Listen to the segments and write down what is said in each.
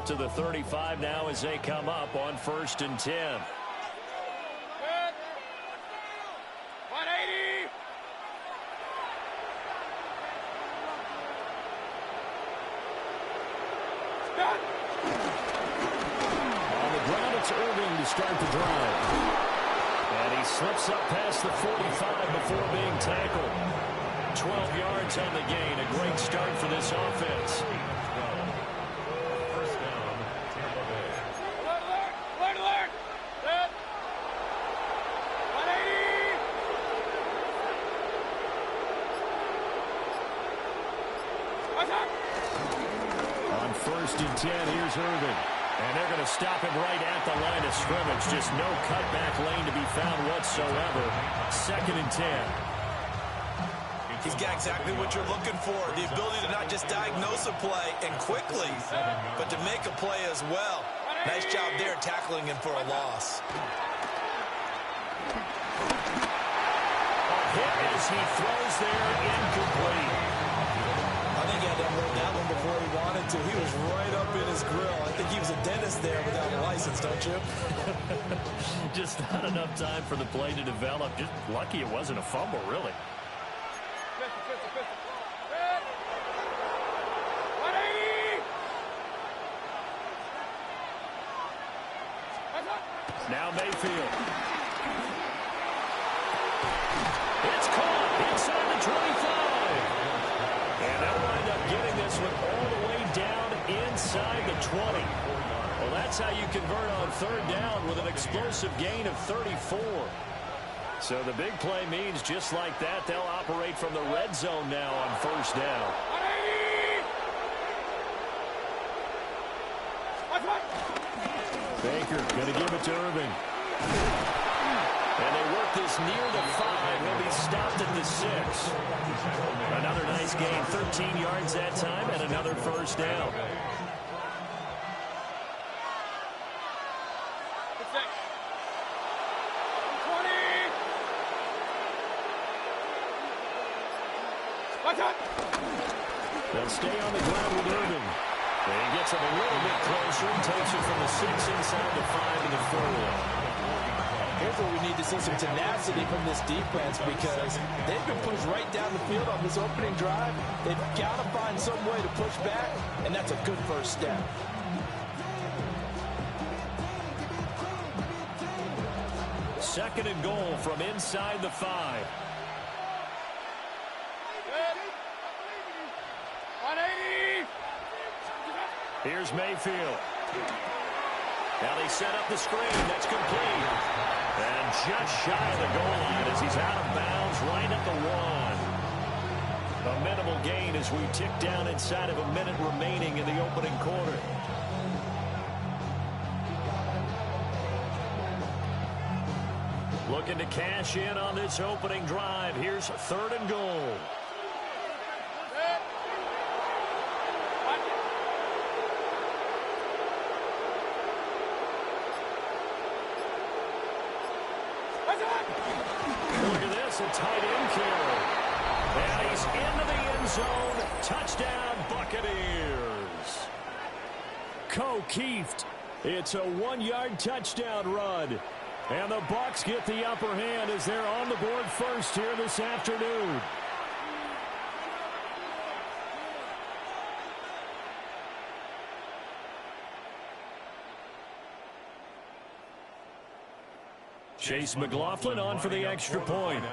to the 35 now as they come up on 1st and 10. 180. On the ground, it's Irving to start the drive. And he slips up past the 45 before being tackled. 12 yards on the gain. A great start for this offense. First down, Tampa Bay. Alert. Set. 180. On 1st and 10, here's Irving. And they're going to stop him right at the line of scrimmage. Just no cutback lane to be found whatsoever. 2nd and 10. He's got exactly what you're looking for, the ability to not just diagnose a play and quickly, but to make a play as well. Nice job there tackling him for a loss. A hit as he throws there, incomplete. I think he had to unload that one before he wanted to. He was right up in his grill. I think he was a dentist there without a license, don't you? Just not enough time for the play to develop. Just lucky it wasn't a fumble, really. 180. Now Mayfield. It's caught inside the 25. And they'll wind up getting this one all the way down inside the 20. Well, that's how you convert on 3rd down with an explosive gain of 34. So the big play means just like that, they'll operate from the red zone now on 1st down. 180. Baker going to give it to Irving. And they work this near the 5. He'll be stopped at the 6. Another nice gain, 13 yards that time, and another 1st down. They'll stay on the ground with Irving. And he gets him a little bit closer and takes it from the 6 inside the 5 to the 4. Here's where we need to see some tenacity from this defense because they've been pushed right down the field on this opening drive. They've got to find some way to push back, and that's a good first step. Second and goal from inside the 5. 180. Here's Mayfield. Now they set up the screen. That's complete. And just shy of the goal line as he's out of bounds right at the 1. A minimal gain as we tick down inside of a minute remaining in the opening quarter. Looking to cash in on this opening drive. Here's 3rd and goal. Look at this, a tight end carry. And he's into the end zone. Touchdown, Buccaneers. Keeft. It's a 1-yard touchdown run. And the Bucs get the upper hand as they're on the board first here this afternoon. Chase McLaughlin on for the extra point.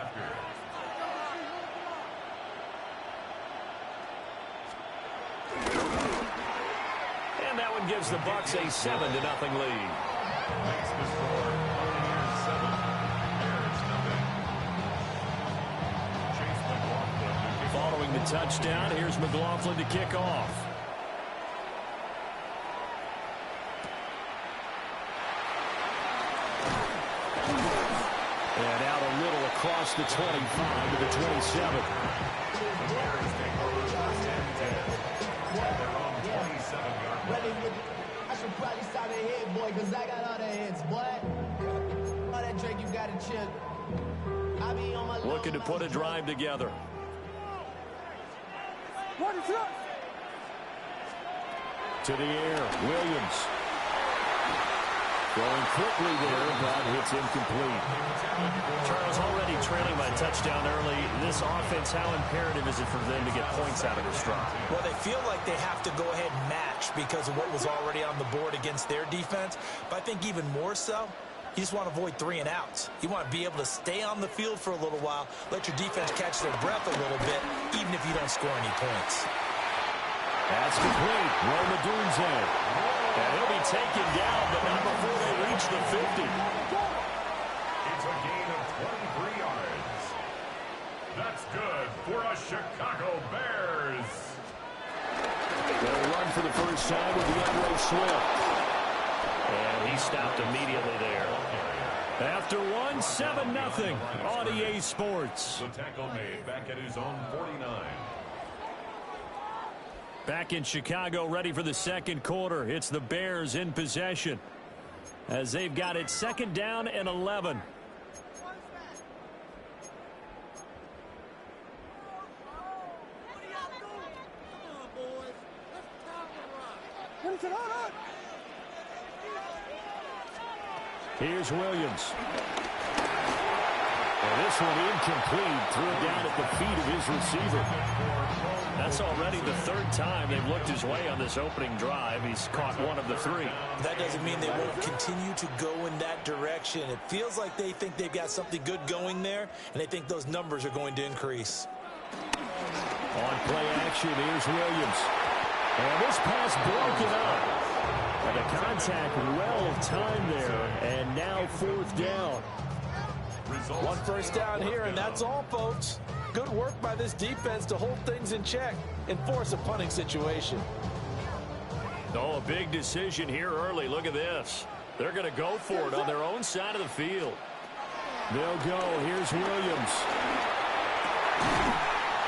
And that one gives the Bucs a 7-0 lead. Following the touchdown, here's McLaughlin to kick off. And out a little across the 25 to the 27. I should probably stop it here, boy, because I got all the hits, boy. All that Drake, you got to chill. I be on my Looking to put a drive together. To the air, Williams. Going quickly there, but it's incomplete. Charles, already trailing by a touchdown early. This offense, how imperative is it for them to get points out of this drive? Well, they feel like they have to go ahead and match because of what was already on the board against their defense. But I think even more so, you just want to avoid 3 and outs. You want to be able to stay on the field for a little while, let your defense catch their breath a little bit, even if you don't score any points. That's complete. Roma Dunze. And he'll be taken down, but not before they reach the 50. It's a gain of 23 yards. That's good for a Chicago Bears. They'll run for the first time with the DeAndre Swift. And he stopped immediately there. After 7-0 on EA Sports. The tackle made back at his own 49. Back in Chicago, ready for the second quarter. It's the Bears in possession as they've got it 2nd down and 11. Here's Williams. And this one incomplete. Threw it down at the feet of his receiver. That's already the 3rd time they've looked his way on this opening drive. He's caught 1 of the 3. That doesn't mean they won't continue to go in that direction. It feels like they think they've got something good going there, and they think those numbers are going to increase. On play action, here's Williams. And this pass broken up. And the contact well timed there, and now 4th down. 1 first down here, and that's all, folks. Good work by this defense to hold things in check and force a punting situation. Oh, a big decision here early. Look at this. They're going to go for it on their own side of the field. They'll go. Here's Williams.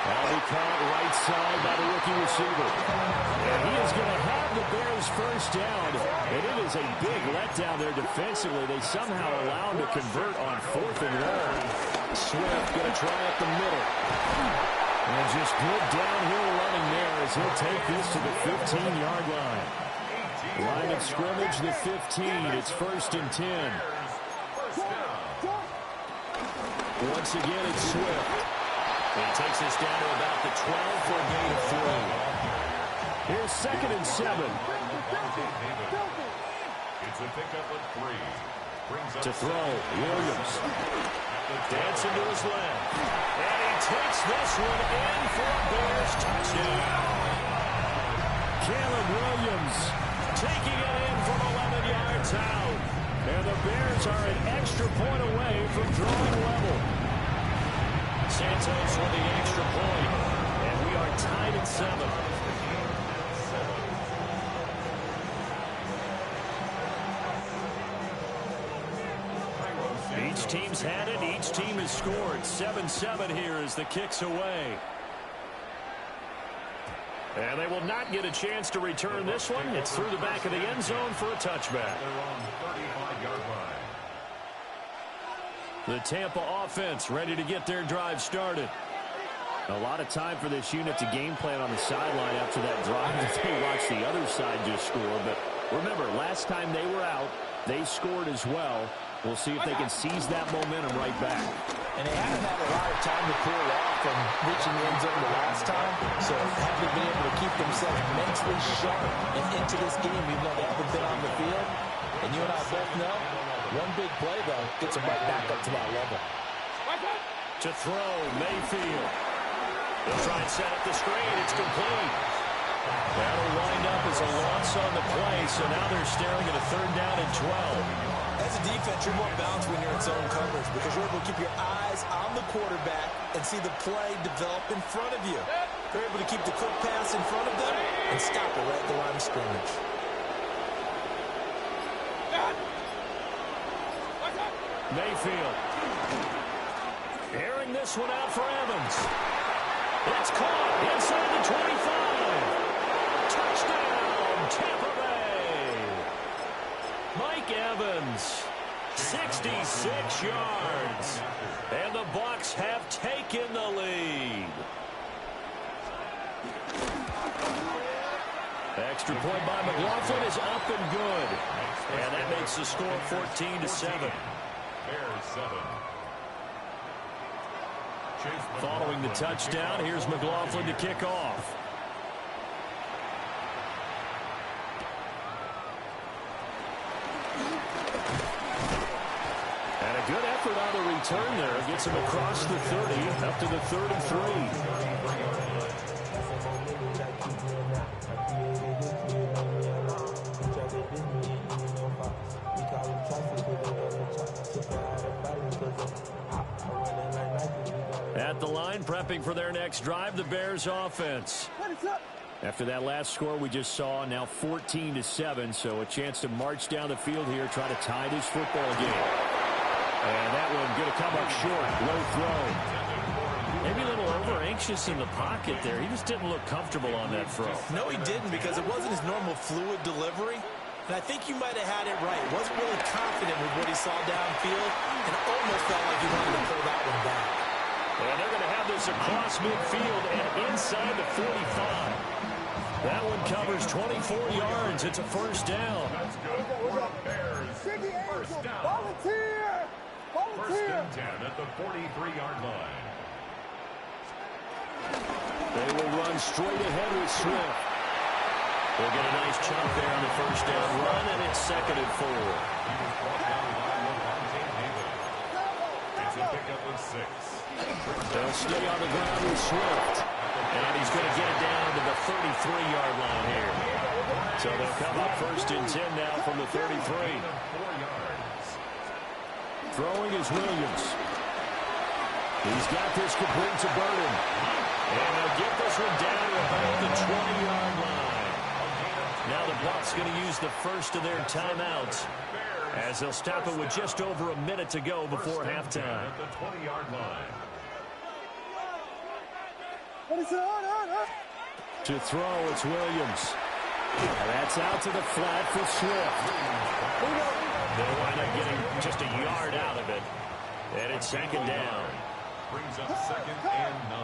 That'll be caught right side by the rookie receiver. And he is going to have the Bears first down. And it is a big letdown there defensively. They somehow allow him to convert on 4th and 1. Swift going to try up the middle. And just good downhill running there as he'll take this to the 15-yard line. Line of scrimmage, the 15. It's 1st and 10. Once again, it's Swift. He takes us down to about the 12 for a gain of 3. Here's 2nd and 7. It's a pickup of 3. To throw, Williams. Dancing to his left. And he takes this one in for a Bears touchdown. Caleb Williams taking it in from 11 yards out. And the Bears are an extra point away from drawing level. Santos with the extra point. And we are tied at 7. Each team's had it. Each team has scored. 7-7 here as the kick's away. And they will not get a chance to return this one. It's through the back of the end zone for a touchback. They're on the 35-yard line. The Tampa offense ready to get their drive started. A lot of time for this unit to game plan on the sideline after that drive that they watched the other side just score. But remember, last time they were out, they scored as well. We'll see if they can seize that momentum right back. And they haven't had a lot of time to pull off from reaching the end zone the last time, so haven't been able to keep themselves mentally sharp and into this game, even though they haven't been on the field. And you and I both know, one big play, though, gets them right back up to that level. To throw, Mayfield. They'll try and set up the screen. It's complete. That'll wind up as a loss on the play, so now they're staring at a 3rd down and 12. As a defense, you're more balanced when you're in zone coverage because you're able to keep your eyes on the quarterback and see the play develop in front of you. They're able to keep the quick pass in front of them and stop it right at the line of scrimmage. Mayfield. Airing this one out for Evans. It's caught inside the 25. Touchdown, Tampa Bay. Mike Evans, 66 yards. And the Bucs have taken the lead. Extra point by McLaughlin is up and good. And that makes the score 14-7. Bears 7. Following the touchdown, here's McLaughlin to kick off. And a good effort on the return there. Gets him across the 30, up to the 33. At the line, prepping for their next drive, the Bears offense. After that last score we just saw, now 14-7, so a chance to march down the field here, try to tie this football game. And that one going to come up short, low throw. Maybe a little over-anxious in the pocket there. He just didn't look comfortable on that throw. No, he didn't, because it wasn't his normal fluid delivery. And I think you might have had it right. Wasn't really confident with what he saw downfield, and almost felt like he wanted to pull that one back. And they're going to have this across midfield and inside the 45. That one covers 24 yards. It's a first down. That's good for Bears. First down. Volunteer! First and 10 at the 43-yard line. They will run straight ahead with Swift. They'll get a nice chunk there on the first down run, and it's 2nd and 4. He was brought down by Levante David. It's a pickup of 6. They'll stay on the ground with Swift. And he's going to get it down to the 33-yard line here. So they'll come up 1st and 10 now from the 33. 4 yards. Throwing is Williams. He's got this complete to Burton. And they'll get this one down to about the 20-yard line. Now the Bucs going to use the first of their timeouts, as they'll stop it with just over a minute to go before halftime. At the 20-yard line. To throw, it's Williams. And that's out to the flat for Swift. They'll wind up getting just a yard out of it. And it's 2nd down. Brings up 2nd and 9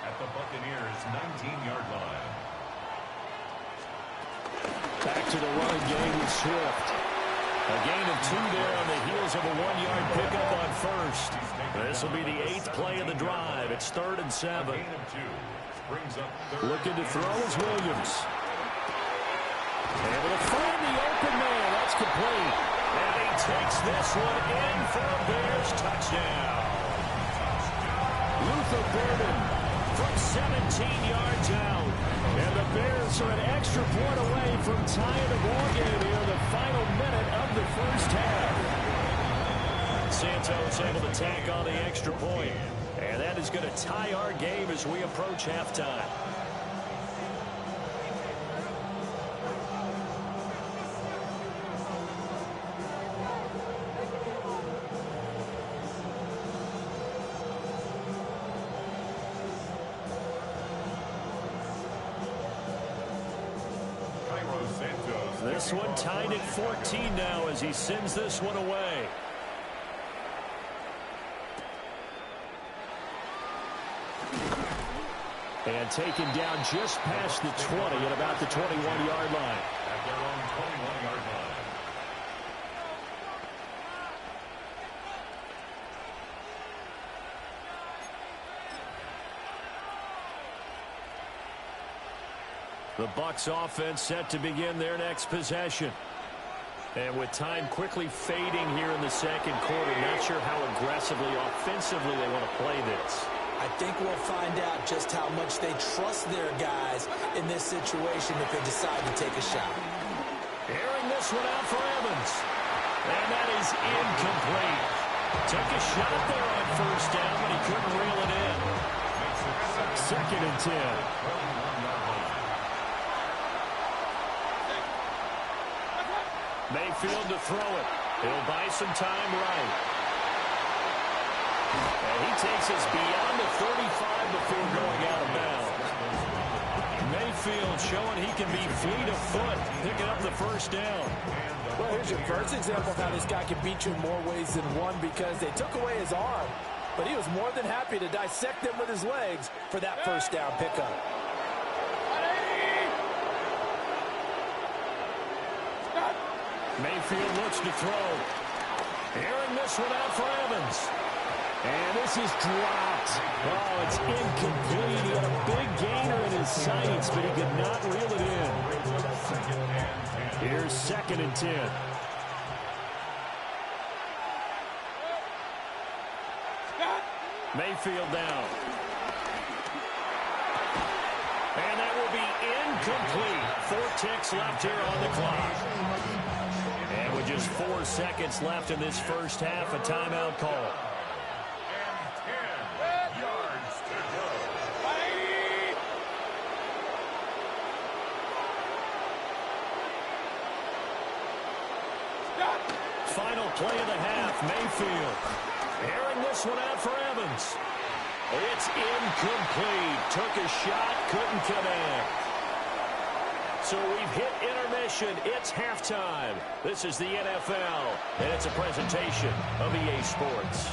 at the Buccaneers' 19-yard line. Back to the running game with Swift. A gain of 2 there on the heels of a 1-yard pickup on first. This will be the 8th play of the drive. It's 3rd and 7. Gain of 2 brings up 3rd. Looking to throw is Williams. Able to find the open man. That's complete. And he takes this one in for a Bears touchdown. Luther Burden from 17 yards out. And the Bears are an extra point away from tying the ball game here in the final minute of the first half. Santos able to tack on the extra point. And that is going to tie our game as we approach halftime. This one tied at 14 now as he sends this one away. And taken down just past the 20 at about the 21-yard line. At their own 21-yard line. The Bucs offense set to begin their next possession. And with time quickly fading here in the second quarter, not sure how aggressively, offensively they want to play this. I think we'll find out just how much they trust their guys in this situation if they decide to take a shot. Airing this one out for Evans. And that is incomplete. Took a shot there on first down, but he couldn't reel it in. 2nd and 10. Mayfield to throw it. He'll buy some time right. And he takes us beyond the 35 before going out of bounds. Mayfield showing he can be fleet of foot, picking up the first down. Well, here's your first example of how this guy can beat you in more ways than one, because they took away his arm, but he was more than happy to dissect them with his legs for that first down pickup. Mayfield looks to throw. Airing this one out for Evans. And this is dropped. Oh, it's incomplete. He had a big gainer in his sights, but he could not reel it in. Here's 2nd and 10. Mayfield down. And that will be incomplete. 4 ticks left here on the clock. And with just 4 seconds left in this first half, a timeout call. And 10 yards to go. Final play of the half, Mayfield. Airing this one out for Evans. It's incomplete. Took a shot, couldn't connect. So we've hit intermission. It's halftime. This is the NFL, and it's a presentation of EA Sports.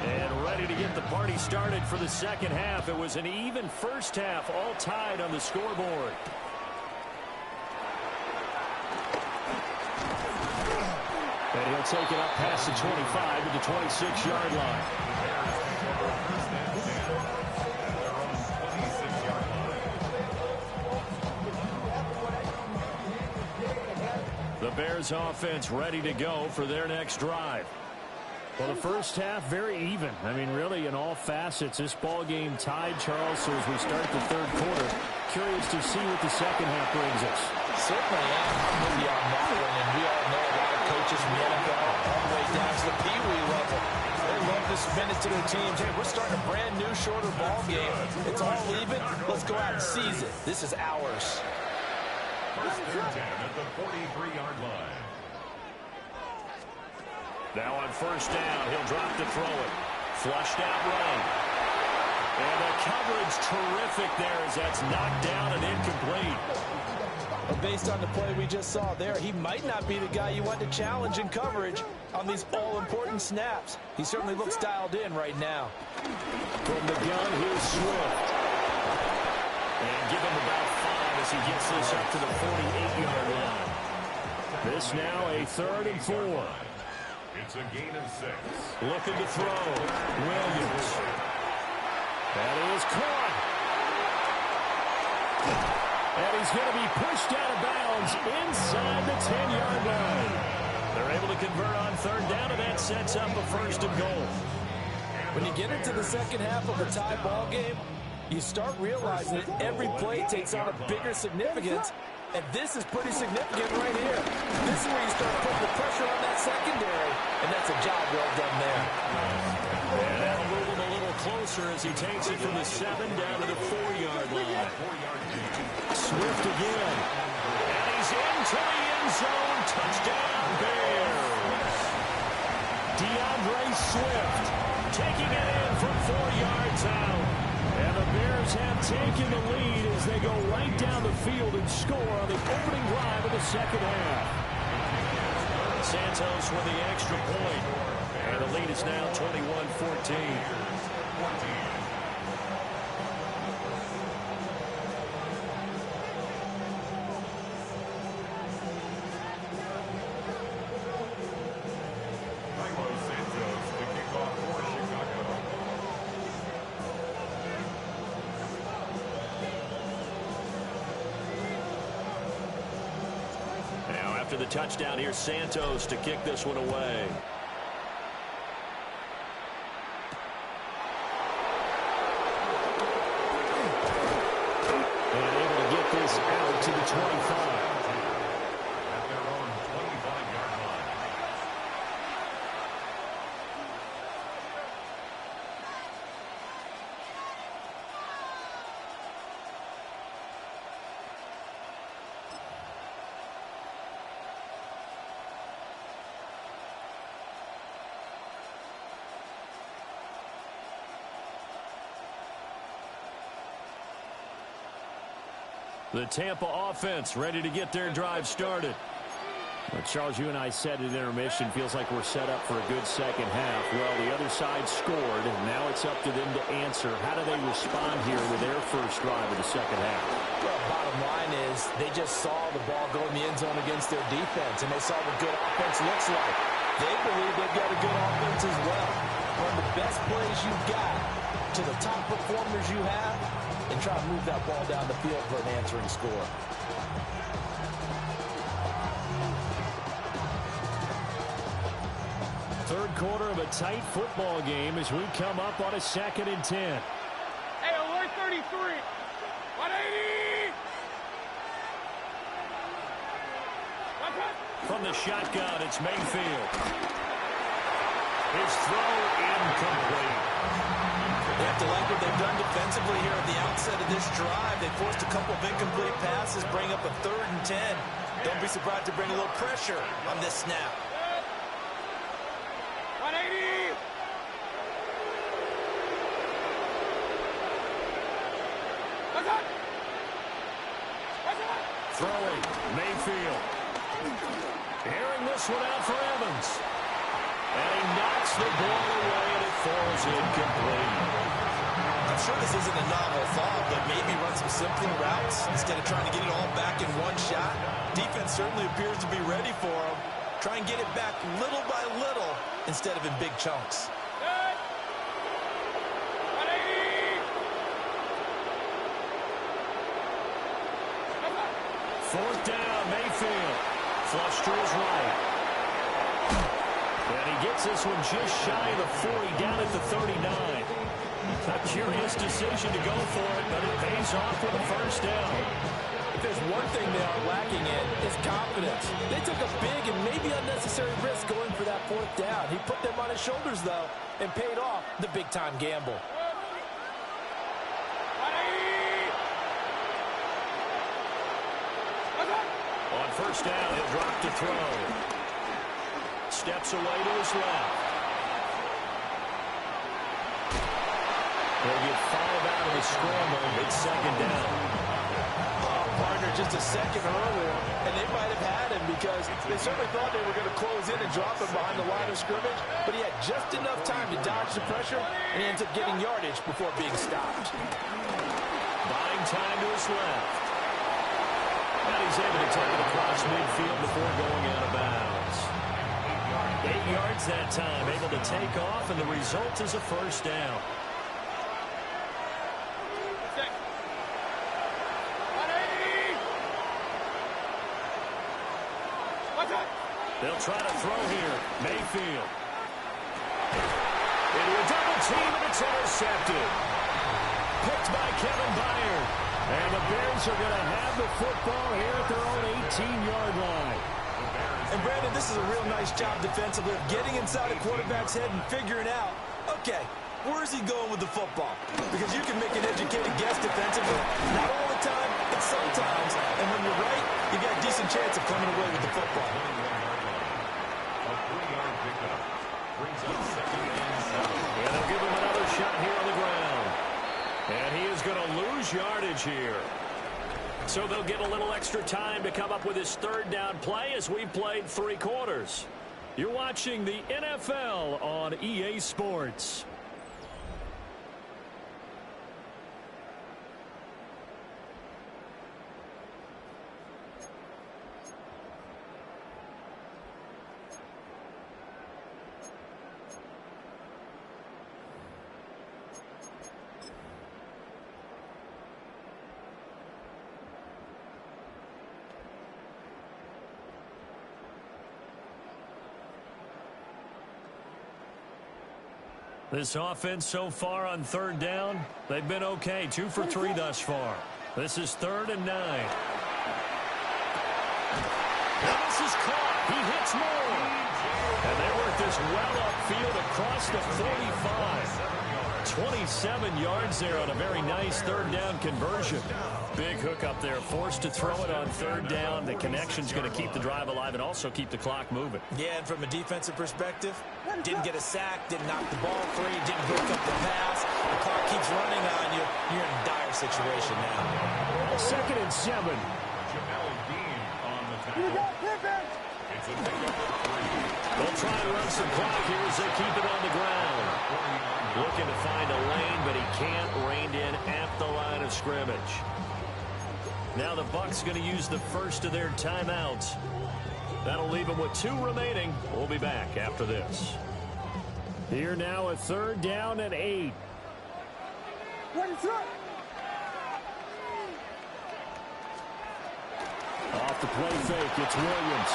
And ready to get the party started for the second half. It was an even first half, all tied on the scoreboard. And he'll take it up past the 25 to the 26-yard line. The Bears offense ready to go for their next drive. Well, the first half, very even. I mean, really, in all facets, this ball game tied, Charles. So as we start the third quarter, curious to see what the second half brings us. Certainly am. I'm with you on that one, and we all know a lot of coaches from the NFL all the way down to the Pee Wee level. They love to spin it to their teams. Hey, we're starting a brand new, shorter ball game. It's all even. Let's go out and seize it. This is ours. First and 10 at the 43-yard line. Now on first down, he'll drop to throw it. Flushed out right. And the coverage terrific there as that's knocked down and incomplete. But based on the play we just saw there, he might not be the guy you want to challenge in coverage on these all-important snaps. He certainly looks dialed in right now. From the gun, here's Swift. And give him about 5 as he gets this up to the 48-yard line. This now a 3rd and 4. It's a gain of 6. Looking to throw. Williams. That is caught. And he's going to be pushed out of bounds inside the 10-yard line. They're able to convert on 3rd down, and that sets up a 1st and goal. When you get into the second half of a tie ball game, you start realizing that every play takes on a bigger significance, and this is pretty significant right here. This is where you start putting the pressure on that secondary, and that's a job well done there. And that'll move him a little closer as he takes it from the 7 down to the 4-yard line. Swift again. And he's into the end zone. Touchdown, Bears. DeAndre Swift taking it in from 4 yards out. And the Bears have taken the lead as they go right down the field and score on the opening drive of the second half. Santos with the extra point. And the lead is now 21-14. After the touchdown, here's Santos to kick this one away. And able to get this out to the 25. At their own 25-yard line. The Tampa offense ready to get their drive started. Well, Charles, you and I said at intermission, feels like we're set up for a good second half. Well, the other side scored, and now it's up to them to answer. How do they respond here with their first drive of the second half? Well, bottom line is they just saw the ball go in the end zone against their defense, and they saw what good offense looks like. They believe they've got a good offense as well. Run the best plays you've got to the top performers you have, and try to move that ball down the field for an answering score. Third quarter of a tight football game as we come up on a 2nd and 10. Hey, alert 33. 180. From the shotgun, it's Mayfield. His throw incomplete. They have to like what they've done defensively here at the outset of this drive. They forced a couple of incomplete passes, bring up a 3rd and 10. Don't be surprised to bring a little pressure on this snap. 180. Throwing, Mayfield. Airing this one out for Evans. And he knocks the ball away, and it falls incomplete. I'm sure this isn't a novel thought, but maybe run some simpler routes instead of trying to get it all back in one shot. Defense certainly appears to be ready for him. Try and get it back little by little instead of in big chunks. 4th down, Mayfield. Flush to his right. And he gets this one just shy of the 40, down at the 39. A curious decision to go for it, but it pays off with a 1st down. If there's one thing they are lacking in, it's confidence. They took a big and maybe unnecessary risk going for that 4th down. He put them on his shoulders, though, and paid off the big-time gamble. On 1st down, he'll drop to throw. Steps away to his left. He'll get 5 out of the scramble. It's 2nd down. Partner just a second earlier, and they might have had him because they certainly thought they were going to close in and drop him behind the line of scrimmage, but he had just enough time to dodge the pressure, and he ends up getting yardage before being stopped. Buying time to his left. And he's able to take it across midfield before going out of bounds. 8 yards that time, able to take off, and the result is a 1st down. They'll try to throw here. Mayfield. Into a double team, and it's intercepted. Picked by Kevin Byard. And the Bears are going to have the football here at their own 18-yard line. And Brandon, this is a real nice job defensively of getting inside a quarterback's head and figuring out, okay, where is he going with the football? Because you can make an educated guess defensively. Not all the time, but sometimes. And when you're right, you got a decent chance of coming away with the football. And they'll give him another shot here on the ground. And he is going to lose yardage here. So they'll get a little extra time to come up with his 3rd down play as we played 3 quarters. You're watching the NFL on EA Sports. This offense so far on 3rd down, they've been okay. 2 for 3 thus far. This is 3rd and 9. And this is caught. He hits more. And they work this well upfield across the 45. 27 yards there on a very nice 3rd down conversion. Big hook up there, forced to throw it on 3rd down. The connection's going to keep the drive alive and also keep the clock moving. Yeah, and from a defensive perspective, didn't get a sack, didn't knock the ball free, didn't break up the pass. The clock keeps running on you. You're in a dire situation now. 2nd and 7. Jamel Dean on the tackle. It's a pickup of 3. They'll try and run some clock here as they keep it on the ground. Looking to find a lane, but he can't. Reined in at the line of scrimmage. Now the Bucs going to use the first of their timeouts. That'll leave them with 2 remaining. We'll be back after this. Here now a 3rd down and 8. Off the play fake, it's Williams.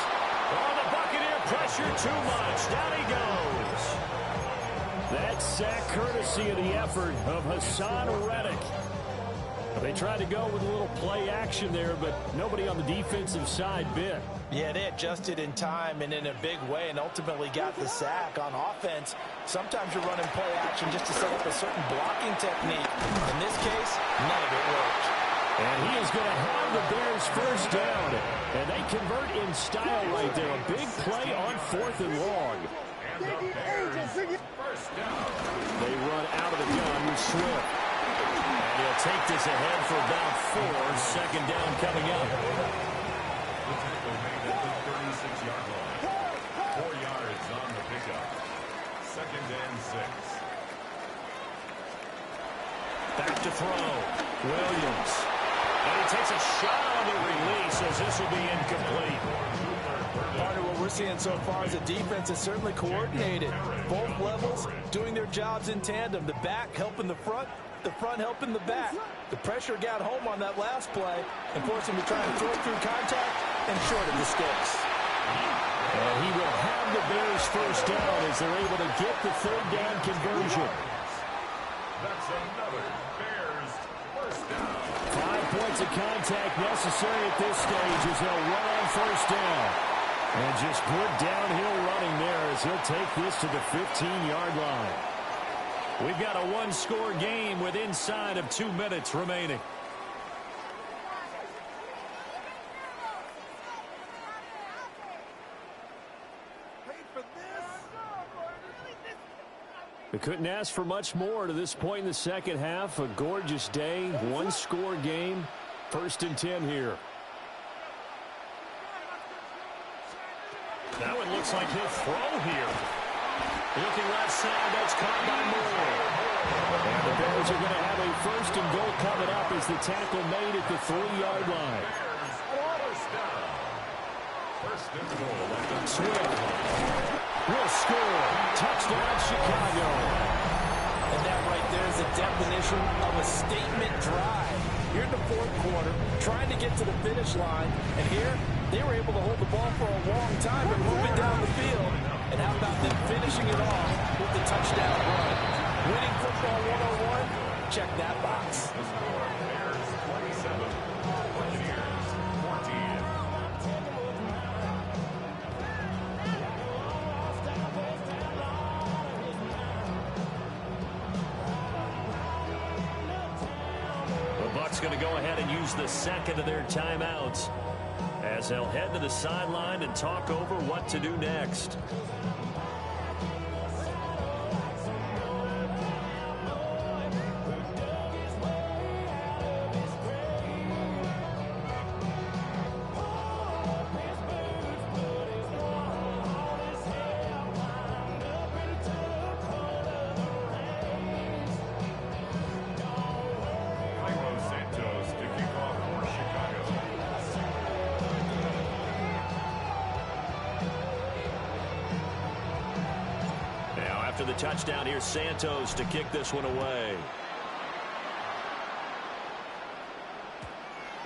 Oh, the Buccaneer pressure too much. Down he goes. That sack courtesy of the effort of Hassan Reddick. They tried to go with a little play action there, but nobody on the defensive side bit. Yeah, they adjusted in time and in a big way and ultimately got the sack. On offense, sometimes you're running play action just to set up a certain blocking technique. In this case, none of it worked. And he is going to have the Bears first down. And they convert in style right there. A big play on 4th and long. And the Bears first down. They run out of the gun with Swift. And he'll take this ahead for about 4. 2nd down coming up. The tackle made at the 36-yard line. 4 yards on the pickup. 2nd and 6. Back to throw. Williams. And he takes a shot on the release as this will be incomplete. Part of what we're seeing so far is the defense is certainly coordinated. Both levels doing their jobs in tandem. The back helping the front helping the back. The pressure got home on that last play and forced him to try and throw through contact and short of the sticks. And he will have the Bears first down as they're able to get the 3rd down conversion. That's another Bears first down. 5 points of contact necessary at this stage as they'll run on first down. And just good downhill running there as he'll take this to the 15-yard line. We've got a 1-score game with inside of 2 minutes remaining. We couldn't ask for much more to this point in the second half. A gorgeous day, 1-score game, 1st and 10 here. Now it looks like he'll throw here. Looking left side, that's caught by Moore. And the Bears are going to have a 1st and goal coming up as the tackle made at the 3-yard line. First down. 1st and goal at the Swift will score. Touchdown, Chicago. And that right there is the definition of a statement drive. You're in the 4th quarter, trying to get to the finish line, and here they were able to hold the ball for a long time and move it down the field. And how about them finishing it off with the touchdown run? Winning football 101, check that box. The score, Bears 27, Buccaneers 14. The Bucs going to go ahead and use the 2nd of their timeouts as they'll head to the sideline and talk over what to do next. Santos to kick off for Chicago. Now after the touchdown, here's Santos to kick this one away.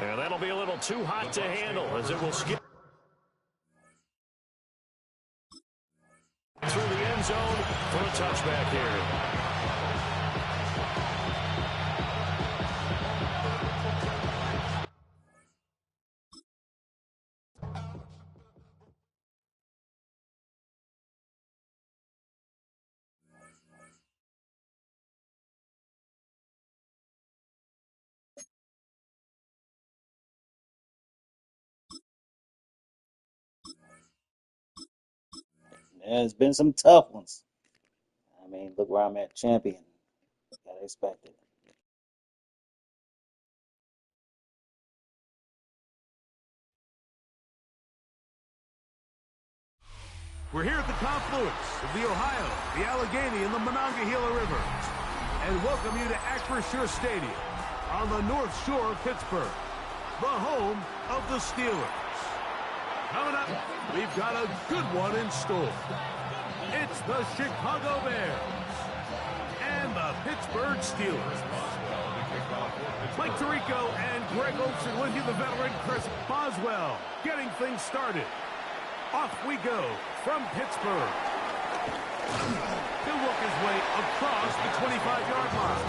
And that'll be a little too hot to handle as it will skip through the end zone for a touchback here. There's been some tough ones. I mean, look where I'm at, champion. Gotta expect it. We're here at the confluence of the Ohio, the Allegheny, and the Monongahela Rivers, and welcome you to Acrisure Stadium on the North Shore of Pittsburgh, the home of the Steelers. Coming up, we've got a good one in store. It's the Chicago Bears and the Pittsburgh Steelers. Mike Tirico and Greg Olsen with you, the veteran Chris Boswell, getting things started. Off we go from Pittsburgh. He'll work his way across the 25-yard line.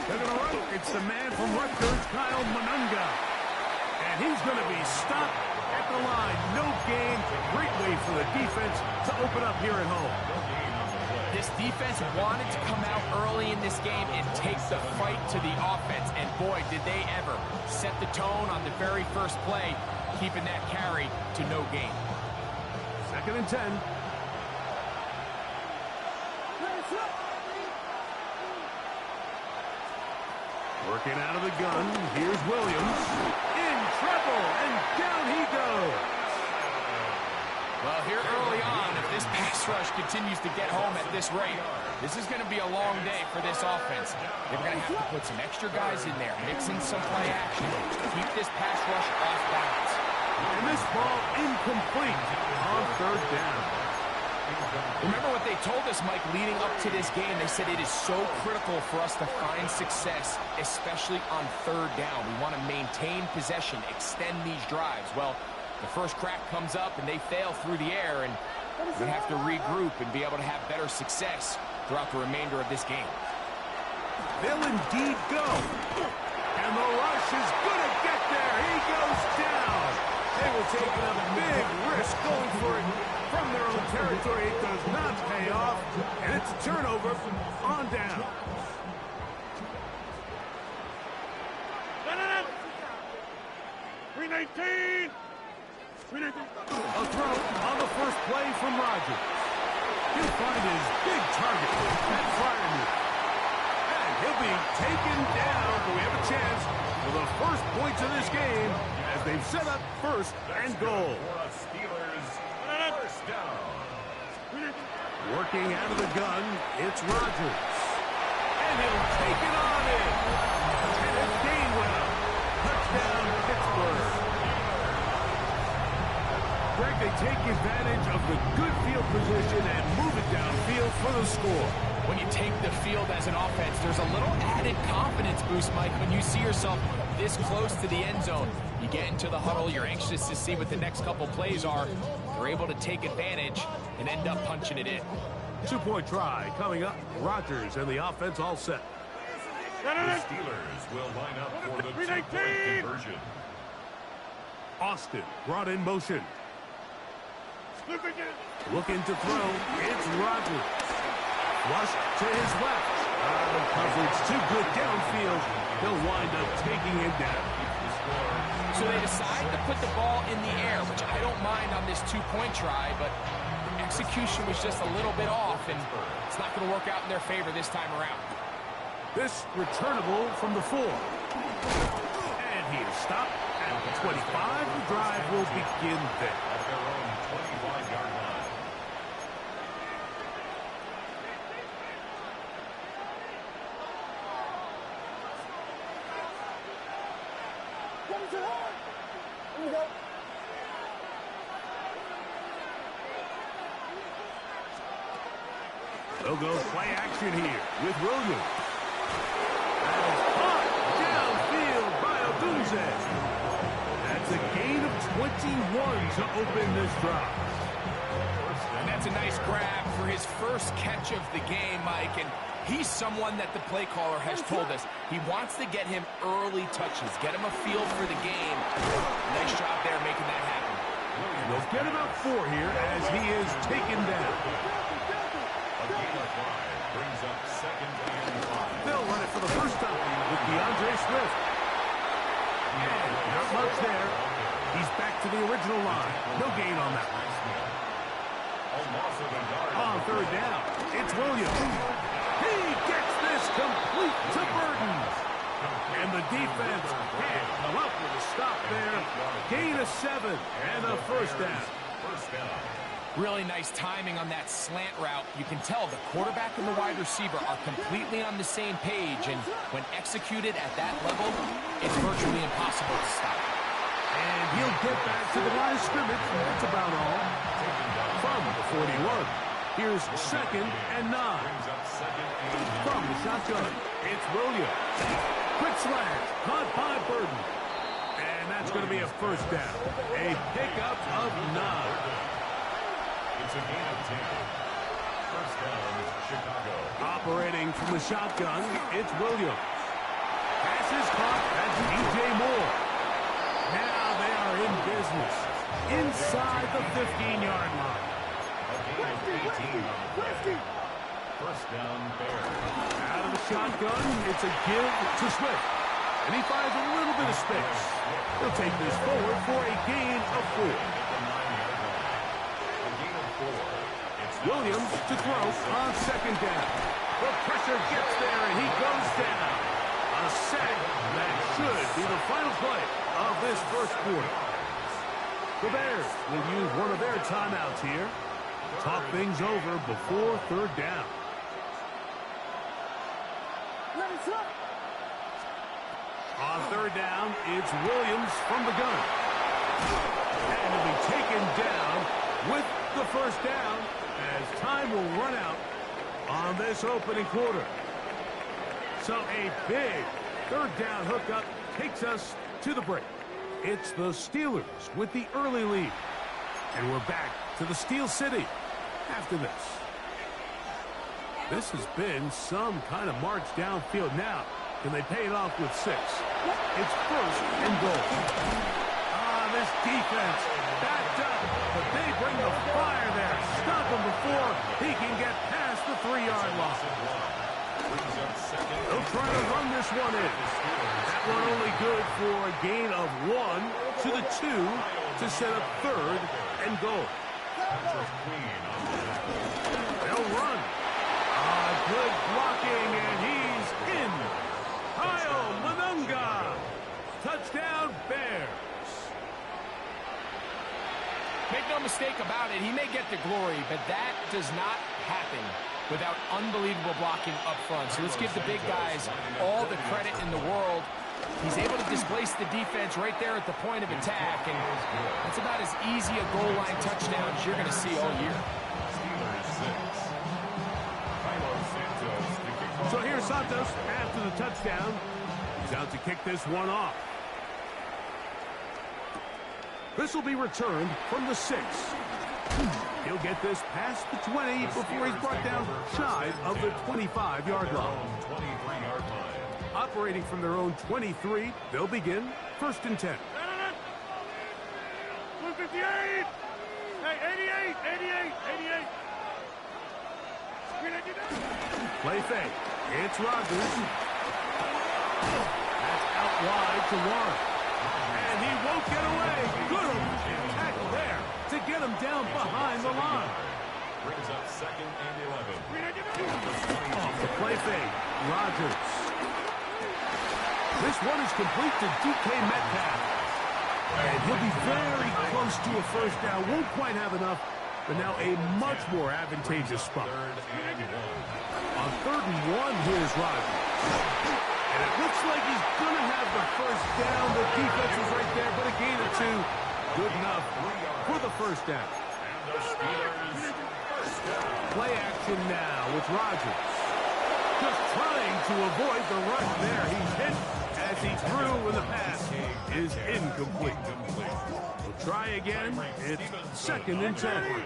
They're going to run. It's the man from Rutgers, Kyle Monunga. And he's going to be stopped at the line. No gain. Great way for the defense to open up here at home. This defense wanted to come out early in this game and take the fight to the offense. And boy, did they ever set the tone on the very first play, keeping that carry to no gain. 2nd and 10. Working out of the gun. Here's Williams. In trouble, and down he goes. Well, here early on, if this pass rush continues to get home at this rate, this is going to be a long day for this offense. They're going to have to put some extra guys in there, mix in some play action, keep this pass rush off balance. And this ball incomplete on 3rd down. Remember what they told us, Mike, leading up to this game? They said it is so critical for us to find success, especially on 3rd down. We want to maintain possession, extend these drives. Well, the first crack comes up and they fail through the air, and we're going to have to regroup and be able to have better success throughout the remainder of this game. They'll indeed go. And the rush is going to get there. He goes down. They were taking a big risk going for it from their own territory. It does not pay off, and it's a turnover on down. A throw on the first play from Rodgers. He'll find his big target, that Freiermuth. And he'll be taken down, but we have a chance for the first points of this game as they've set up 1st and goal. First down. Working out of the gun, it's Rodgers. And he'll take it on in. And it's Gainwell. Touchdown, Pittsburgh. Greg, they take advantage of the good field position and move it downfield for the score. When you take the field as an offense, there's a little added confidence boost, Mike, when you see yourself this close to the end zone. You get into the huddle, you're anxious to see what the next couple plays are. You're able to take advantage and end up punching it in. 2-point try coming up. Rodgers and the offense all set. The Steelers will line up for the 2-point conversion. Austin brought in motion. Looking to throw. It's Rodgers. Flush to his left. The coverage too good downfield. He'll wind up taking him down. So they decide to put the ball in the air, which I don't mind on this 2-point try, but execution was just a little bit off, and it's not going to work out in their favor this time around. This returnable from the 4. And he is stopped at the 25. The drive will begin there. At their own 25-yard line. They'll go play action here with Williams. That is caught downfield by Odunze. That's a gain of 21 to open this drive. And that's a nice grab for his first catch of the game, Mike. And he's someone that the play caller has told us he wants to get him early touches, get him a feel for the game. Nice job there making that happen. They'll get about 4 here as he is taken down. A gain of 5 brings up 2nd and 5. They'll run it for the first time with DeAndre Swift. And not much there. He's back to the original line. No gain on that one. On third down, it's Williams. He gets this complete to Burton. And the defense can't come up with a stop there. Gain of 7 and a first down. Really nice timing on that slant route. You can tell the quarterback and the wide receiver are completely on the same page, and when executed at that level, it's virtually impossible to stop. And he'll get back to the line of scrimmage. That's about all. From the 41, here's 2nd and 9. From the shotgun, it's Williams. Quick slant, caught by Burton. And that's going to be a first down. A pickup of 9. It's a gain of 10. First down, Chicago. Operating from the shotgun, it's Williams. Pass is caught. That's DJ Moore. Now they are in business. Inside the 15-yard line. A gain of 18 on the play. First down, Bears. Out of the shotgun, it's a give to Swift. And he finds a little bit of space. He'll take this forward for a gain of 4. Williams to throw on 2nd down. The pressure gets there, and he goes down. A sack that should be the final play of this first quarter. The Bears will use one of their timeouts here. Talk things over before 3rd down. On 3rd down, it's Williams from the gun. And he'll be taken down with the first down, as time will run out on this opening quarter. So a big 3rd down hookup takes us to the break. It's the Steelers with the early lead. And we're back to the Steel City after this. This has been some kind of march downfield now. Can they pay it off with 6? It's 1st and goal. This defense backed up, but they bring the fire there. Stop him before he can get past the 3-yard line. They'll try to run this one in. That one only good for a gain of 1 to the 2 to set up 3rd and goal. They'll run. Good blocking, and he's in. Kyle Manunga. Touchdown, Bears. Make no mistake about it, he may get the glory, but that does not happen without unbelievable blocking up front. So let's give the big guys all the credit in the world. He's able to displace the defense right there at the point of attack, and that's about as easy a goal line touchdown as you're going to see all year. So here's Santos after the touchdown. He's out to kick this one off. This will be returned from the 6. He'll get this past the 20 before he's brought down shy of the 25-yard line. Operating from their own 23, they'll begin 1st and 10. 158! Hey, 88! Play fake. It's Rodgers. That's out wide to Warren. And he won't get away. Good tackle there to get him down behind the line. Brings up 2nd and 11. Off the play fake. Rodgers. This one is complete to DK Metcalf. And he'll be very close to a first down. Won't quite have enough, but now a much more advantageous spot. On 3rd and 1, here's Rodgers. And it looks like he's going to have the first down. The defense is right there, but a gain of 2. Good enough for the first down. Play action now with Rodgers. Just trying to avoid the rush there. He's hit as he threw, and the pass is incomplete. We'll try again. It's 2nd and 10.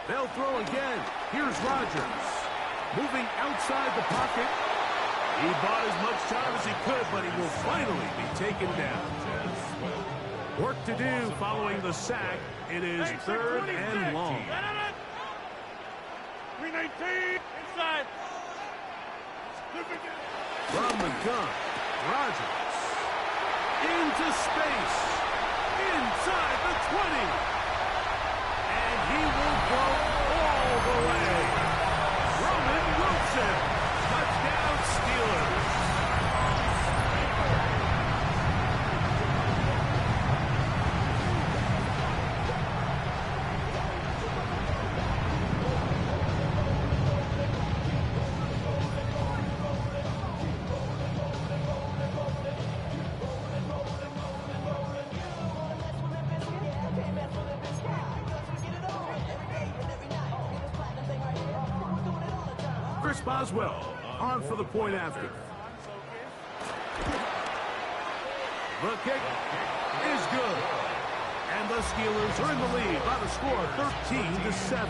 They'll throw again. Here's Rodgers. Moving outside the pocket. He bought as much time as he could, but he will finally be taken down. Work to do following the sack. It is 3rd and long. 319 inside. From the gun, Rodgers. into space. Inside the 20. And he will go all the way. Roman Wilson. Touchdown Steelers. Chris Boswell on for the point after. The kick is good. And the Steelers are in the lead by the score of 13-7.